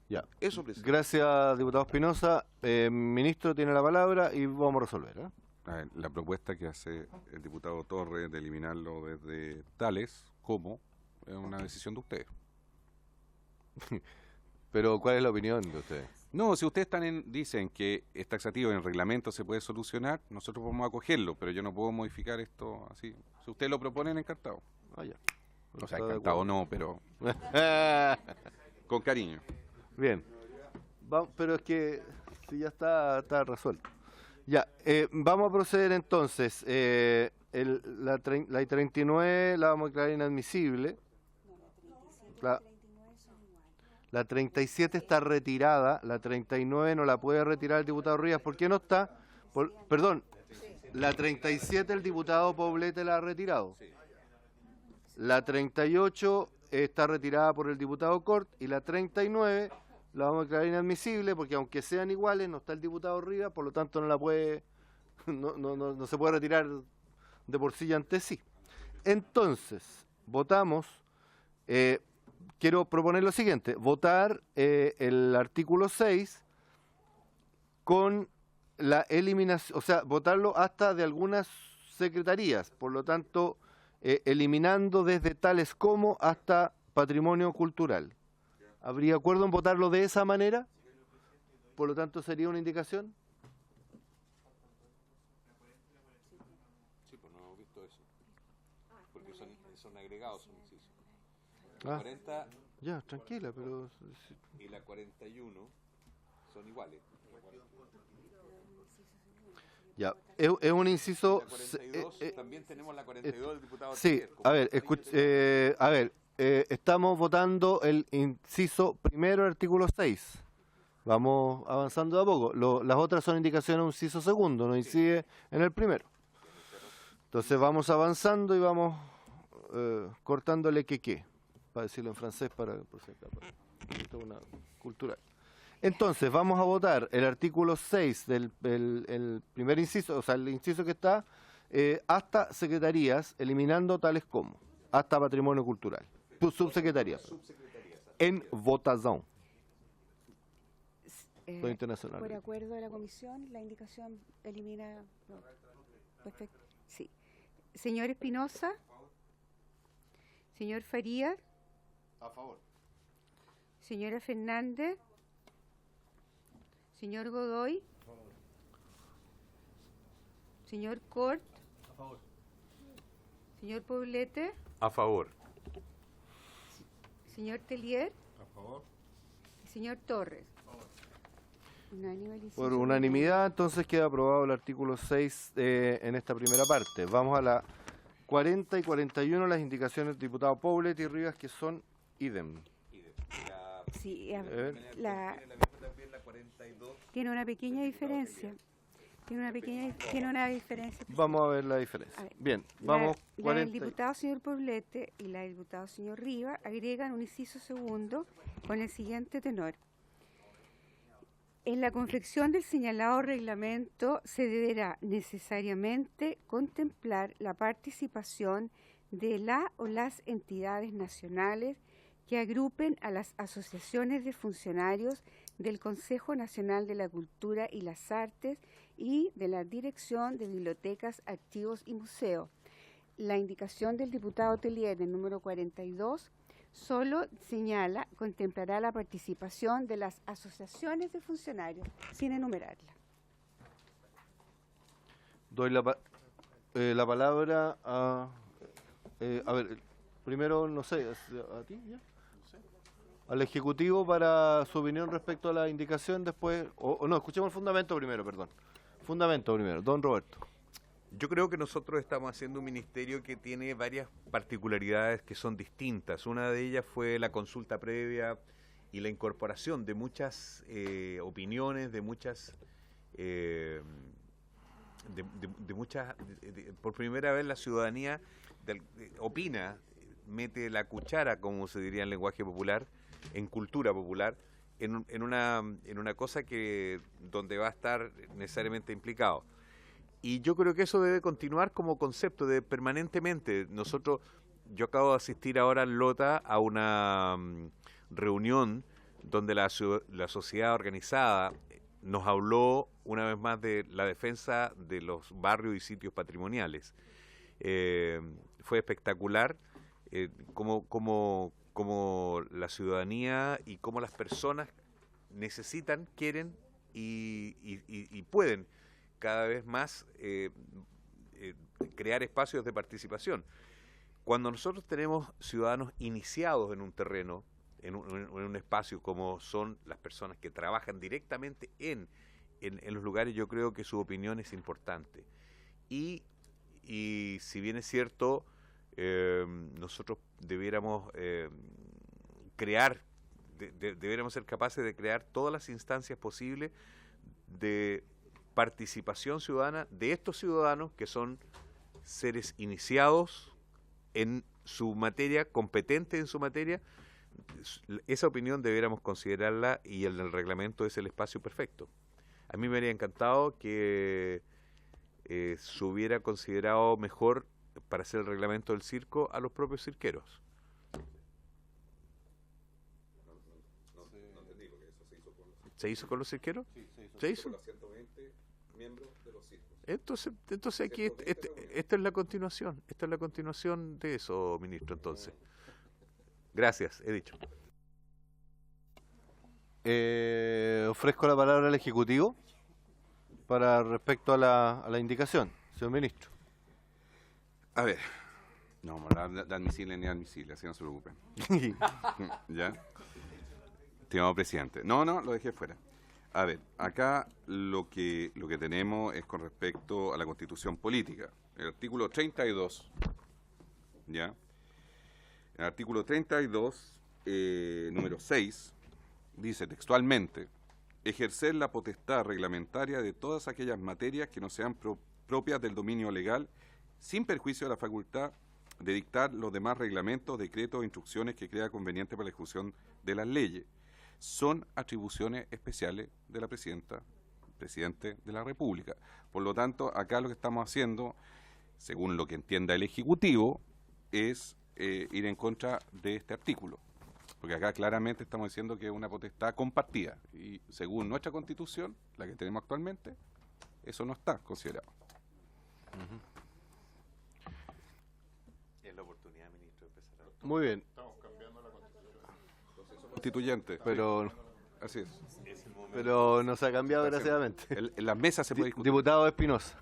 [SPEAKER 6] Ya.
[SPEAKER 10] Eso, presidente.
[SPEAKER 6] Gracias, diputado Espinosa. Ministro tiene la palabra y vamos a resolver.
[SPEAKER 4] A ver, la propuesta que hace el diputado Torres de eliminarlo desde tales como es una decisión de ustedes.
[SPEAKER 6] Pero, ¿cuál es la opinión de ustedes?
[SPEAKER 4] No, si ustedes dicen que es taxativo en el reglamento se puede solucionar, nosotros podemos acogerlo, pero yo no puedo modificar esto así. Si ustedes lo proponen, encantado.
[SPEAKER 6] Ah, ya.
[SPEAKER 4] O sea,
[SPEAKER 6] Está de
[SPEAKER 4] encantado
[SPEAKER 6] acuerdo.
[SPEAKER 4] no, pero con cariño.
[SPEAKER 6] Bien. Pero es que si ya está resuelto. Ya, vamos a proceder entonces. La 39 la vamos a declarar inadmisible. La 37 está retirada, la 39 no la puede retirar el diputado Rivas. ¿Por qué no está? Perdón, la 37 el diputado Poblete la ha retirado. La 38 está retirada por el diputado Cort y la 39 la vamos a declarar inadmisible porque aunque sean iguales no está el diputado Rivas, por lo tanto no la puede, no se puede retirar de por sí y ante sí. Entonces, votamos. Quiero proponer lo siguiente, votar el artículo 6 con la eliminación, o sea, votarlo hasta de algunas secretarías, por lo tanto, eliminando desde tales como hasta patrimonio cultural. ¿Habría acuerdo en votarlo de esa manera? Por lo tanto, ¿sería una indicación?
[SPEAKER 1] Sí, pues no hemos visto eso. Porque son agregados, son incisos.
[SPEAKER 6] Ah.
[SPEAKER 1] La 40
[SPEAKER 6] Ya, tranquila, pero...
[SPEAKER 1] y la 41 son iguales.
[SPEAKER 6] Ya, es un inciso...
[SPEAKER 1] La 42, también tenemos la 42 del diputado
[SPEAKER 6] Sí,
[SPEAKER 1] Artigas,
[SPEAKER 6] a ver, estamos votando el inciso primero del artículo 6. Vamos avanzando de a poco. Las otras son indicaciones de un inciso segundo, no incide en el primero. Entonces vamos avanzando y vamos cortándole que, para decirlo en francés, por si acaso, esto es una cultural. Entonces, vamos a votar el artículo 6 el primer inciso, o sea, el inciso que está, hasta secretarías, eliminando tales como, hasta patrimonio cultural. Subsecretarías. En votación. Soy internacional.
[SPEAKER 2] Por acuerdo de la comisión, la indicación elimina... no. Perfecto. Sí. Señor Espinosa. Señor Farías.
[SPEAKER 6] A favor.
[SPEAKER 2] Señora Fernández. Señor Godoy.
[SPEAKER 6] A favor.
[SPEAKER 2] Señor Cort.
[SPEAKER 6] A favor.
[SPEAKER 2] Señor Poblete.
[SPEAKER 1] A favor.
[SPEAKER 2] Señor Telier.
[SPEAKER 6] A favor.
[SPEAKER 2] Y señor Torres. Unánime el inciso
[SPEAKER 6] Por
[SPEAKER 2] número
[SPEAKER 6] unanimidad, entonces queda aprobado el artículo 6 en esta primera parte. Vamos a la 40 y 41, las indicaciones del diputado Poblete y Rivas, que son idem.
[SPEAKER 2] Sí,
[SPEAKER 6] ver.
[SPEAKER 2] tiene una pequeña diferencia. Tiene una diferencia.
[SPEAKER 6] Vamos a ver la diferencia.
[SPEAKER 2] A ver,
[SPEAKER 6] Bien,
[SPEAKER 2] La
[SPEAKER 6] vamos.
[SPEAKER 2] del
[SPEAKER 6] 40.
[SPEAKER 2] diputado señor Poblete y la del diputado señor Rivas agregan un inciso segundo con el siguiente tenor. En la confección del señalado reglamento se deberá necesariamente contemplar la participación de la o las entidades nacionales que agrupen a las asociaciones de funcionarios del Consejo Nacional de la Cultura y las Artes y de la Dirección de Bibliotecas, Archivos y Museos. La indicación del diputado Tellier, el número 42, solo señala, contemplará la participación de las asociaciones de funcionarios, sin enumerarla.
[SPEAKER 6] Doy la palabra a ver, primero, no sé, ¿a ti ya? Al Ejecutivo para su opinión respecto a la indicación, después, o no, escuchemos el fundamento primero, perdón. Fundamento primero, don Roberto.
[SPEAKER 1] Yo creo que nosotros estamos haciendo un ministerio que tiene varias particularidades que son distintas. Una de ellas fue la consulta previa y la incorporación de muchas opiniones, de muchas... por primera vez la ciudadanía opina, mete la cuchara, como se diría en lenguaje popular, en cultura popular, en una cosa que donde va a estar necesariamente implicado. Y yo creo que eso debe continuar como concepto de permanentemente. Yo acabo de asistir ahora en Lota a una reunión donde la sociedad organizada nos habló una vez más de la defensa de los barrios y sitios patrimoniales. Fue espectacular como la ciudadanía y cómo las personas necesitan, quieren y pueden cada vez más crear espacios de participación. Cuando nosotros tenemos ciudadanos iniciados en un terreno, en un espacio como son las personas que trabajan directamente en los lugares, yo creo que su opinión es importante. Y si bien es cierto, nosotros debiéramos debiéramos ser capaces de crear todas las instancias posibles de participación ciudadana de estos ciudadanos que son seres iniciados en su materia, competentes en su materia. Esa opinión debiéramos considerarla y el reglamento es el espacio perfecto. A mí me habría encantado que se hubiera considerado mejor para hacer el reglamento del circo a los propios cirqueros. ¿Se hizo con los cirqueros? Sí, se hizo. Con los 120 miembros de los circos. Entonces aquí esta es la continuación. Esta es la continuación de eso, ministro, entonces. Gracias, he dicho.
[SPEAKER 6] Ofrezco la palabra al Ejecutivo para respecto a la indicación, señor ministro.
[SPEAKER 4] A ver, no vamos a hablar de admisible ni admisible, así no se preocupen. ¿Ya? Estimado presidente. No, lo dejé fuera. A ver, acá lo que tenemos es con respecto a la Constitución Política. El artículo 32, ¿ya? El artículo 32, número 6, dice textualmente: ejercer la potestad reglamentaria de todas aquellas materias que no sean propias del dominio legal, sin perjuicio de la facultad de dictar los demás reglamentos, decretos o instrucciones que crea conveniente para la ejecución de las leyes. Son atribuciones especiales de la presidente de la República. Por lo tanto, acá lo que estamos haciendo, según lo que entienda el Ejecutivo, es ir en contra de este artículo. Porque acá claramente estamos diciendo que es una potestad compartida. Y según nuestra Constitución, la que tenemos actualmente, eso no está considerado.
[SPEAKER 1] Es la oportunidad, ministro, de empezar a...
[SPEAKER 6] Muy bien.
[SPEAKER 4] Constituyente.
[SPEAKER 6] Pero,
[SPEAKER 4] así es.
[SPEAKER 6] Pero no se ha cambiado, desgraciadamente.
[SPEAKER 4] En las mesas se puede discutir.
[SPEAKER 6] Diputado Espinosa.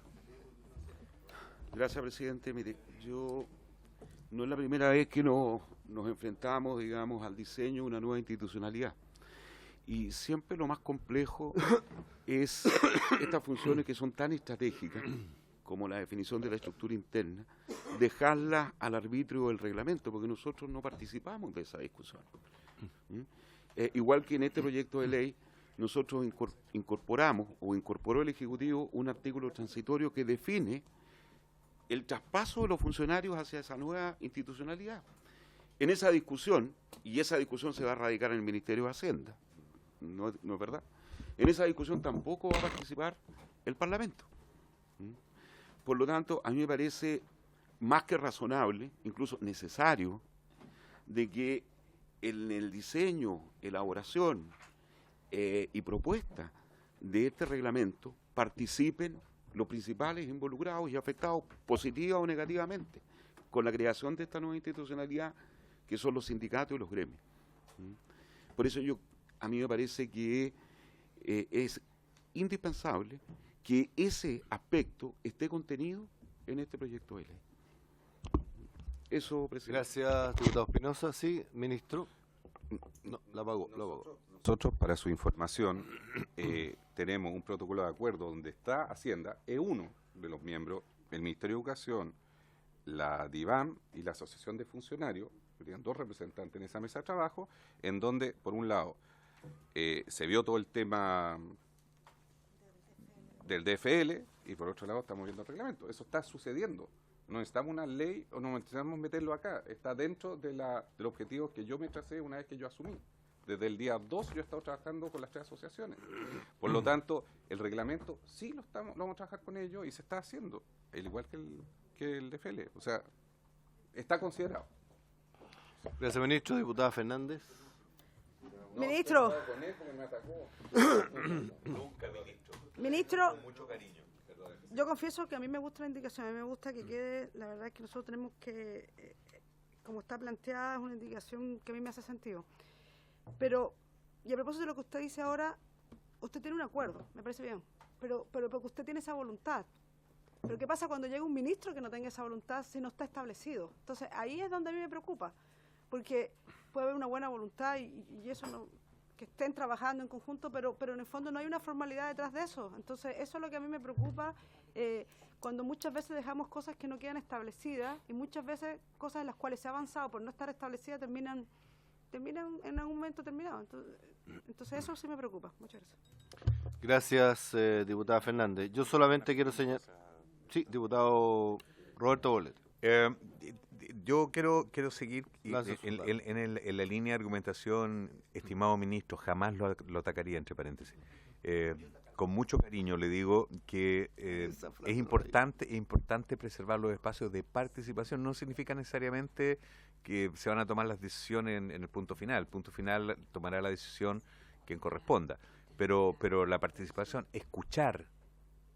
[SPEAKER 10] Gracias, presidente. Mire, no es la primera vez que nos enfrentamos, digamos, al diseño de una nueva institucionalidad. Y siempre lo más complejo es estas funciones que son tan estratégicas como la definición de la estructura interna, dejarlas al arbitrio del reglamento, porque nosotros no participamos de esa discusión. Igual que en este proyecto de ley, nosotros incorporamos o incorporó el Ejecutivo un artículo transitorio que define el traspaso de los funcionarios hacia esa nueva institucionalidad. En esa discusión, y esa discusión se va a radicar en el Ministerio de Hacienda, ¿no es verdad? En esa discusión tampoco va a participar el Parlamento. Por lo tanto, a mí me parece más que razonable, incluso necesario, de que en el diseño, elaboración y propuesta de este reglamento participen los principales involucrados y afectados positiva o negativamente con la creación de esta nueva institucionalidad que son los sindicatos y los gremios. Por eso a mí me parece que es indispensable que ese aspecto esté contenido en este proyecto de ley. Eso, presidente.
[SPEAKER 6] Gracias, diputado Espinosa. Sí, ministro. No, la apagó.
[SPEAKER 4] Nosotros, para su información, tenemos un protocolo de acuerdo donde está Hacienda, es uno de los miembros, el Ministerio de Educación, la DIVAM y la Asociación de Funcionarios, que tienen 2 representantes en esa mesa de trabajo, en donde, por un lado, se vio todo el tema del DFL y por otro lado estamos viendo el reglamento. Eso está sucediendo. No necesitamos una ley o no necesitamos meterlo acá. Está dentro del objetivo que yo me tracé una vez que yo asumí. Desde el día 2 yo he estado trabajando con las 3 asociaciones. Por lo tanto, el reglamento sí lo vamos a trabajar con ellos y se está haciendo, al igual que el DFL. O sea, está considerado.
[SPEAKER 6] Gracias, ministro. Diputada Fernández.
[SPEAKER 9] Ministro. Ministro, yo confieso que a mí me gusta la indicación, a mí me gusta que quede, la verdad es que nosotros tenemos que, como está planteada, es una indicación que a mí me hace sentido. Pero, y a propósito de lo que usted dice ahora, usted tiene un acuerdo, me parece bien, pero porque usted tiene esa voluntad. Pero ¿qué pasa cuando llega un ministro que no tenga esa voluntad si no está establecido? Entonces, ahí es donde a mí me preocupa, porque puede haber una buena voluntad y eso no, que estén trabajando en conjunto, pero en el fondo no hay una formalidad detrás de eso. Entonces, eso es lo que a mí me preocupa cuando muchas veces dejamos cosas que no quedan establecidas y muchas veces cosas en las cuales se ha avanzado por no estar establecidas terminan en algún momento terminado. Entonces eso sí me preocupa. Muchas gracias.
[SPEAKER 6] Gracias, diputada Fernández. Yo solamente quiero señalar... Sí, diputado Roberto Bolete.
[SPEAKER 1] Yo quiero seguir en la línea de argumentación, estimado ministro, jamás lo atacaría, entre paréntesis. Con mucho cariño le digo que es importante preservar los espacios de participación. No significa necesariamente que se van a tomar las decisiones en el punto final. El punto final tomará la decisión quien corresponda. Pero la participación, escuchar,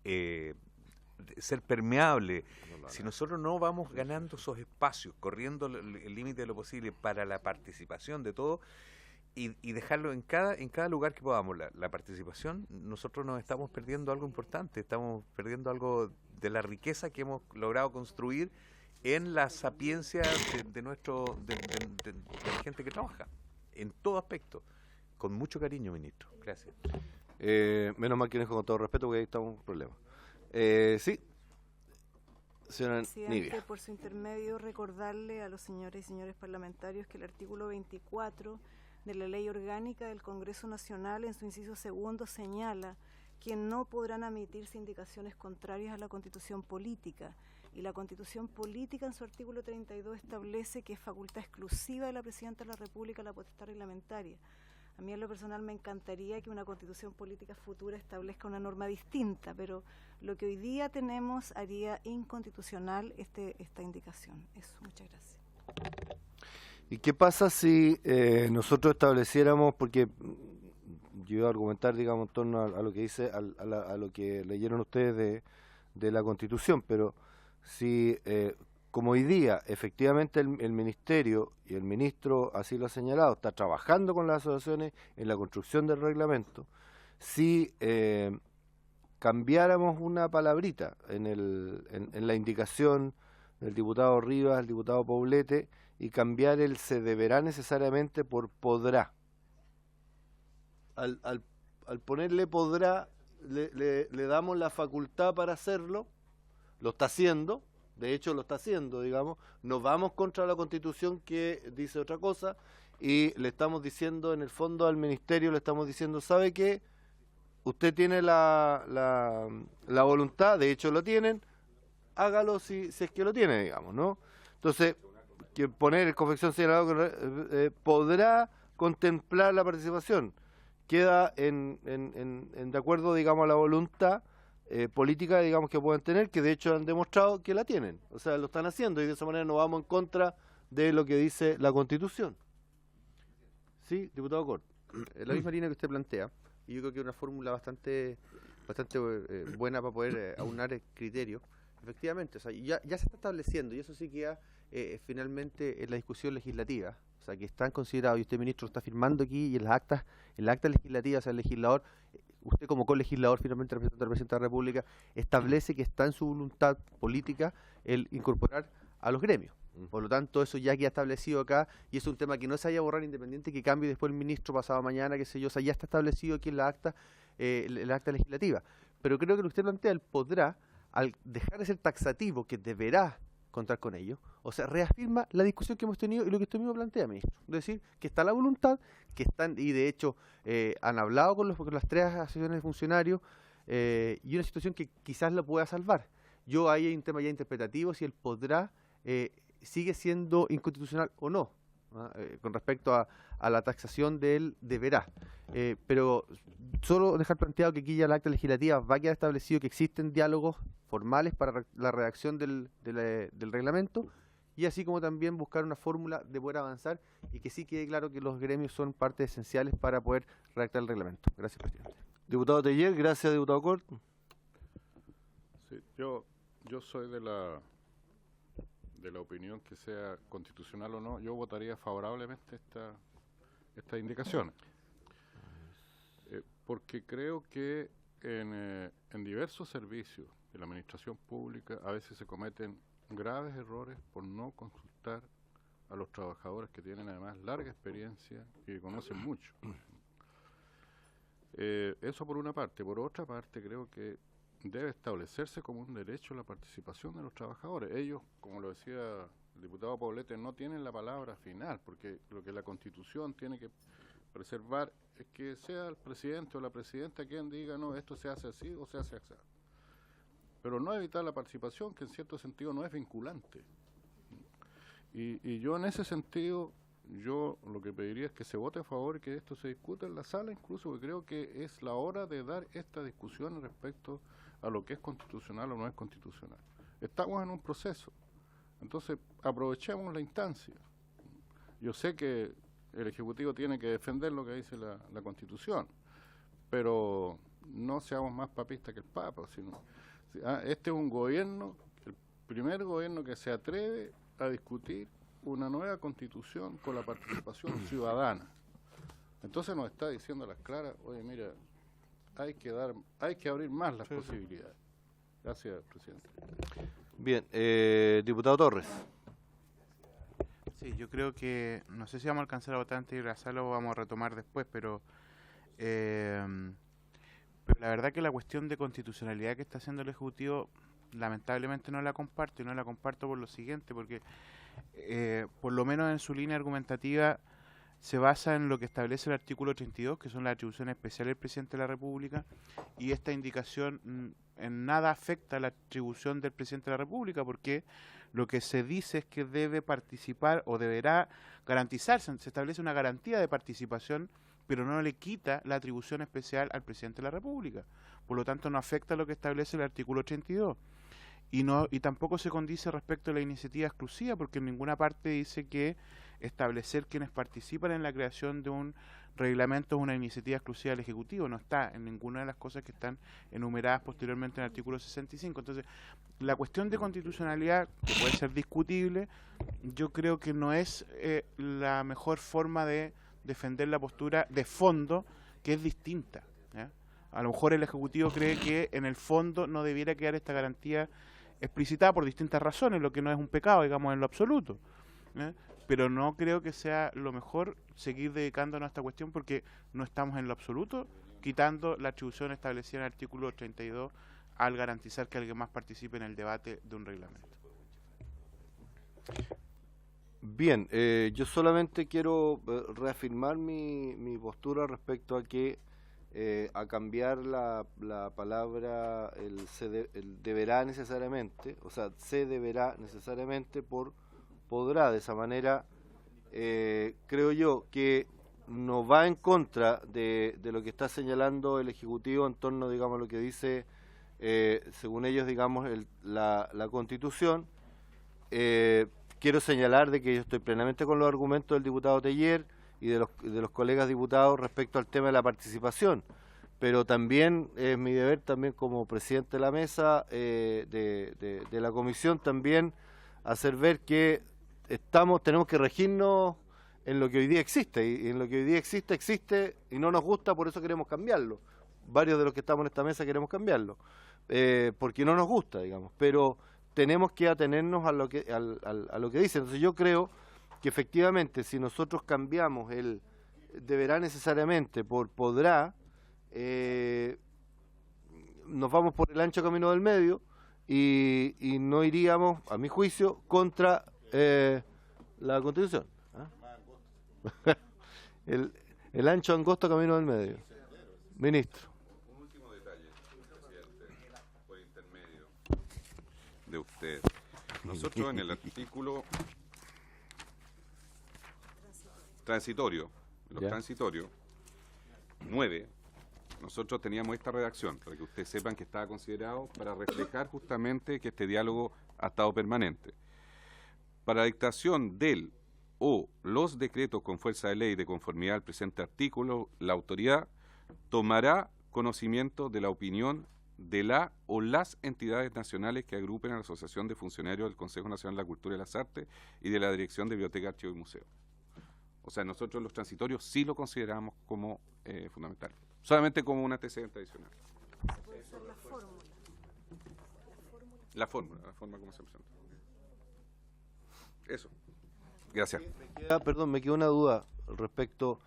[SPEAKER 1] ser permeable. Si nosotros no vamos ganando esos espacios, corriendo el límite de lo posible para la participación de todo y dejarlo en cada lugar que podamos, la participación, nosotros nos estamos perdiendo algo importante, estamos perdiendo algo de la riqueza que hemos logrado construir en la sapiencia de la gente que trabaja, en todo aspecto. Con mucho cariño, ministro. Gracias.
[SPEAKER 6] Menos mal que con todo respeto, porque ahí estamos en problemas. Sí. Señora Nivia.
[SPEAKER 8] Por su intermedio, recordarle a los señores y señores parlamentarios que el artículo 24 de la Ley Orgánica del Congreso Nacional, en su inciso segundo, señala que no podrán emitirse indicaciones contrarias a la Constitución Política. Y la Constitución Política, en su artículo 32, establece que es facultad exclusiva de la Presidenta de la República la potestad reglamentaria. A mí en lo personal me encantaría que una Constitución Política futura establezca una norma distinta, pero lo que hoy día tenemos haría inconstitucional esta indicación. Eso, muchas gracias.
[SPEAKER 6] ¿Y qué pasa si nosotros estableciéramos, porque yo iba a argumentar, digamos, en torno a lo que dice, a lo que leyeron ustedes de la Constitución, pero si, como hoy día, efectivamente el Ministerio y el ministro así lo ha señalado, está trabajando con las asociaciones en la construcción del reglamento, si cambiáramos una palabrita en la indicación del diputado Rivas, el diputado Poblete, y cambiar el se deberá necesariamente por podrá. Al ponerle podrá, le damos la facultad para hacerlo, lo está haciendo, de hecho lo está haciendo, digamos, nos vamos contra la Constitución que dice otra cosa, y le estamos diciendo, en el fondo al ministerio le estamos diciendo, ¿sabe qué? Usted tiene la voluntad, de hecho lo tienen, hágalo si es que lo tiene, digamos, ¿no? Entonces, que poner confección señalado podrá contemplar la participación. Queda de acuerdo, digamos, a la voluntad política, digamos, que pueden tener, que de hecho han demostrado que la tienen. O sea, lo están haciendo y de esa manera no vamos en contra de lo que dice la Constitución. Sí, diputado Cort.
[SPEAKER 3] La misma línea que usted plantea, y yo creo que es una fórmula bastante buena para poder aunar criterios. Efectivamente, o sea, ya se está estableciendo, y eso sí queda finalmente en la discusión legislativa, o sea, que están considerados, y usted, ministro, lo está firmando aquí, y en las actas legislativas, o sea, el legislador, usted como colegislador, finalmente representante del presidente de la República, establece que está en su voluntad política el incorporar a los gremios. Por lo tanto, eso ya queda establecido acá, y es un tema que no se vaya a borrar independiente que cambie después el ministro pasado mañana, qué sé yo, o sea, ya está establecido aquí en la acta legislativa. Pero creo que lo que usted plantea, él podrá, al dejar de ser taxativo, que deberá contar con ello, o sea, reafirma la discusión que hemos tenido y lo que usted mismo plantea, ministro. Es decir, que está la voluntad, que están, y de hecho han hablado con las 3 asociaciones de funcionarios, y una situación que quizás lo pueda salvar. Ahí hay un tema ya interpretativo, si él podrá, sigue siendo inconstitucional o no, con respecto a la taxación de él deberá. Pero solo dejar planteado que aquí ya la acta legislativa va a quedar establecido que existen diálogos formales para la redacción del reglamento, y así como también buscar una fórmula de poder avanzar y que sí quede claro que los gremios son partes esenciales para poder redactar el reglamento. Gracias, presidente.
[SPEAKER 6] Diputado Teller, gracias, diputado Cort.
[SPEAKER 11] Sí, yo soy de la opinión que sea constitucional o no, yo votaría favorablemente estas indicaciones. Porque creo que en diversos servicios de la administración pública a veces se cometen graves errores por no consultar a los trabajadores que tienen además larga experiencia y que conocen mucho. Eso por una parte. Por otra parte, creo que debe establecerse como un derecho la participación de los trabajadores. Ellos, como lo decía el diputado Poblete, no tienen la palabra final, porque lo que la Constitución tiene que preservar es que sea el presidente o la presidenta quien diga, no, esto se hace así o se hace así. Pero no evitar la participación, que en cierto sentido no es vinculante. Y yo en ese sentido, yo lo que pediría es que se vote a favor y que esto se discuta en la sala incluso, porque creo que es la hora de dar esta discusión respecto a lo que es constitucional o no es constitucional. Estamos en un proceso, entonces aprovechemos la instancia. Yo sé que el Ejecutivo tiene que defender lo que dice la Constitución, pero no seamos más papistas que el Papa, sino este es un gobierno, el primer gobierno que se atreve a discutir una nueva Constitución con la participación ciudadana. Entonces nos está diciendo a las claras, oye, mira, hay que abrir más las posibilidades. Gracias, presidente.
[SPEAKER 6] Bien, diputado Torres.
[SPEAKER 7] Sí, yo creo que, no sé si vamos a alcanzar a votar antes de ir a la sala o vamos a retomar después, pero la verdad que la cuestión de constitucionalidad que está haciendo el Ejecutivo, lamentablemente no la comparto, y no la comparto por lo siguiente, porque por lo menos en su línea argumentativa se basa en lo que establece el artículo 32, que son las atribuciones especiales del presidente de la República, y esta indicación en nada afecta a la atribución del presidente de la República, porque lo que se dice es que debe participar o deberá garantizarse, se establece una garantía de participación, pero no le quita la atribución especial al presidente de la República. Por lo tanto, no afecta a lo que establece el artículo 82. Y tampoco se condice respecto a la iniciativa exclusiva, porque en ninguna parte dice que establecer quienes participan en la creación de un reglamento es una iniciativa exclusiva del Ejecutivo. No está en ninguna de las cosas que están enumeradas posteriormente en el artículo 65. Entonces, la cuestión de constitucionalidad, que puede ser discutible, yo creo que no es la mejor forma de defender la postura de fondo, que es distinta, ¿ya? A lo mejor el Ejecutivo cree que en el fondo no debiera quedar esta garantía explicitada por distintas razones, lo que no es un pecado, digamos, en lo absoluto, ¿ya? Pero no creo que sea lo mejor seguir dedicándonos a esta cuestión, porque no estamos en lo absoluto quitando la atribución establecida en el artículo 32 al garantizar que alguien más participe en el debate de un reglamento.
[SPEAKER 6] Bien, yo solamente quiero reafirmar mi postura respecto a que a cambiar la palabra el deberá necesariamente, o sea, se deberá necesariamente por podrá. De esa manera, creo yo que no va en contra de lo que está señalando el Ejecutivo en torno, digamos, a lo que dice, según ellos, digamos, la Constitución. Quiero señalar de que yo estoy plenamente con los argumentos del diputado Teller y de los colegas diputados respecto al tema de la participación, pero también es mi deber también como presidente de la mesa de la comisión también hacer ver que tenemos que regirnos en lo que hoy día existe, y en lo que hoy día existe y no nos gusta, por eso queremos cambiarlo. Varios de los que estamos en esta mesa queremos cambiarlo, porque no nos gusta, digamos, pero tenemos que atenernos a lo que dice. Entonces yo creo que efectivamente si nosotros cambiamos el deberá necesariamente por podrá, nos vamos por el ancho camino del medio y no iríamos, a mi juicio, contra la Constitución. ¿Ah? el ancho angosto camino del medio. Ministro.
[SPEAKER 4] Un último detalle, presidente, por intermedio de usted. Nosotros en el artículo transitorio, los transitorios 9, nosotros teníamos esta redacción, para que ustedes sepan que estaba considerado para reflejar justamente que este diálogo ha estado permanente. Para la dictación del o los decretos con fuerza de ley de conformidad al presente artículo, la autoridad tomará conocimiento de la opinión de la o las entidades nacionales que agrupen a la Asociación de Funcionarios del Consejo Nacional de la Cultura y las Artes y de la Dirección de Biblioteca, Archivo y Museo. O sea, nosotros los transitorios sí lo consideramos como fundamental, solamente como un antecedente adicional.
[SPEAKER 8] Puede ser la fórmula.
[SPEAKER 4] La forma como se presenta. Eso. Gracias.
[SPEAKER 6] Me queda una duda respecto,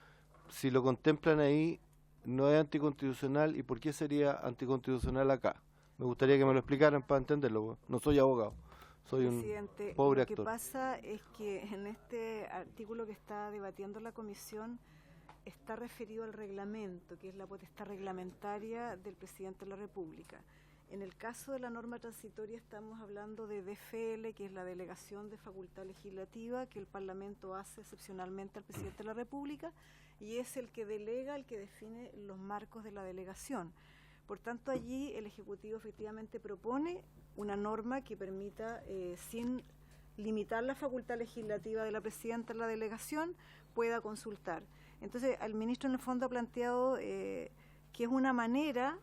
[SPEAKER 6] si lo contemplan ahí, no es anticonstitucional, ¿y por qué sería anticonstitucional acá? Me gustaría que me lo explicaran para entenderlo. No soy abogado, soy un pobre actor.
[SPEAKER 8] Lo que pasa es que en este artículo que está debatiendo la comisión está referido al reglamento, que es la potestad reglamentaria del presidente de la República. En el caso de la norma transitoria estamos hablando de DFL, que es la delegación de facultad legislativa que el Parlamento hace excepcionalmente al presidente de la República, y es el que delega, el que define los marcos de la delegación. Por tanto, allí el Ejecutivo efectivamente propone una norma que permita, sin limitar la facultad legislativa de la presidenta de la delegación, pueda consultar. Entonces, el ministro en el fondo ha planteado que es una manera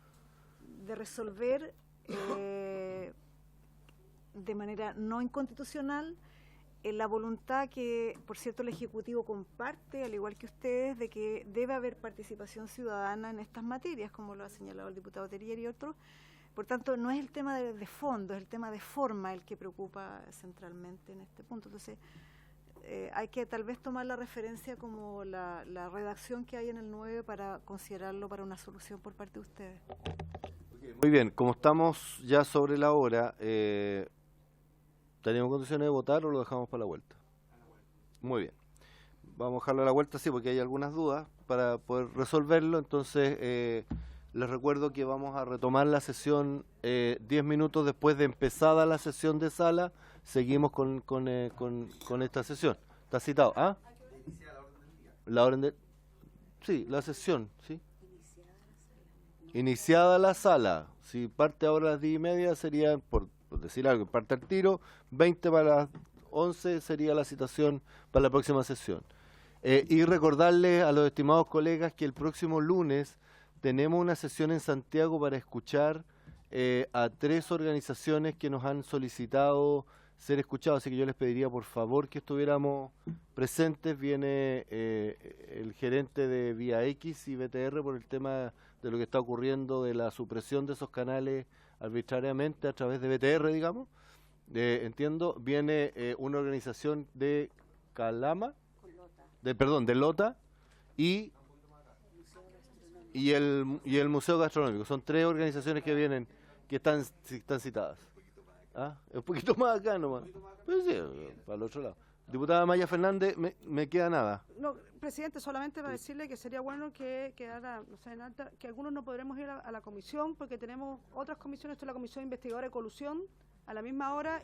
[SPEAKER 8] de resolver de manera no inconstitucional la voluntad que, por cierto, el Ejecutivo comparte, al igual que ustedes, de que debe haber participación ciudadana en estas materias, como lo ha señalado el diputado Teller y otros. Por tanto, no es el tema de fondo, es el tema de forma el que preocupa centralmente en este punto. Entonces, hay que tal vez tomar la referencia como la redacción que hay en el 9 para considerarlo para una solución por parte de ustedes.
[SPEAKER 6] Muy bien, como estamos ya sobre la hora, ¿tenemos condiciones de votar o lo dejamos para la vuelta? Muy bien. Vamos a dejarlo a la vuelta, sí, porque hay algunas dudas para poder resolverlo. Entonces, les recuerdo que vamos a retomar la sesión 10 minutos después de empezada la sesión de sala. Seguimos con esta sesión. ¿Está citado? ¿Ah? La orden del día. Sí, la sesión, ¿sí? Iniciada la sala. Si parte ahora a las 10:30 sería, por decir algo, parte al tiro, 20 para las 11 sería la citación para la próxima sesión. Y recordarles a los estimados colegas que el próximo lunes tenemos una sesión en Santiago para escuchar a 3 organizaciones que nos han solicitado ser escuchados, así que yo les pediría por favor que estuviéramos presentes. Viene el gerente de Vía X y BTR por el tema de lo que está ocurriendo de la supresión de esos canales arbitrariamente a través de BTR, digamos. Entiendo, viene una organización de Calama, de Lota y el Museo Gastronómico. Son 3 organizaciones que vienen, que están citadas. ¿Ah? Un poquito más acá nomás. Pues sí, para el otro lado. Diputada Maya Fernández, me queda nada.
[SPEAKER 9] No, presidente, solamente para decirle que sería bueno que quedara, no sé, en alta, que algunos no podremos ir a la comisión porque tenemos otras comisiones, esto es la Comisión Investigadora de Colusión, a la misma hora,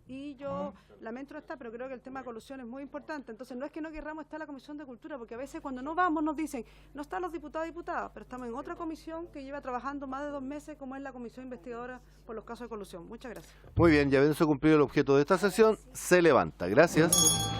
[SPEAKER 9] y yo lamento no estar, pero creo que el tema de colusión es muy importante. Entonces no es que no querramos estar en la Comisión de Cultura, porque a veces cuando no vamos nos dicen, no están los diputados y diputadas, pero estamos en otra comisión que lleva trabajando más de 2 meses, como es la Comisión Investigadora por los casos de colusión. Muchas gracias.
[SPEAKER 6] Muy bien, ya habiéndose cumplido el objeto de esta sesión, se levanta. Gracias.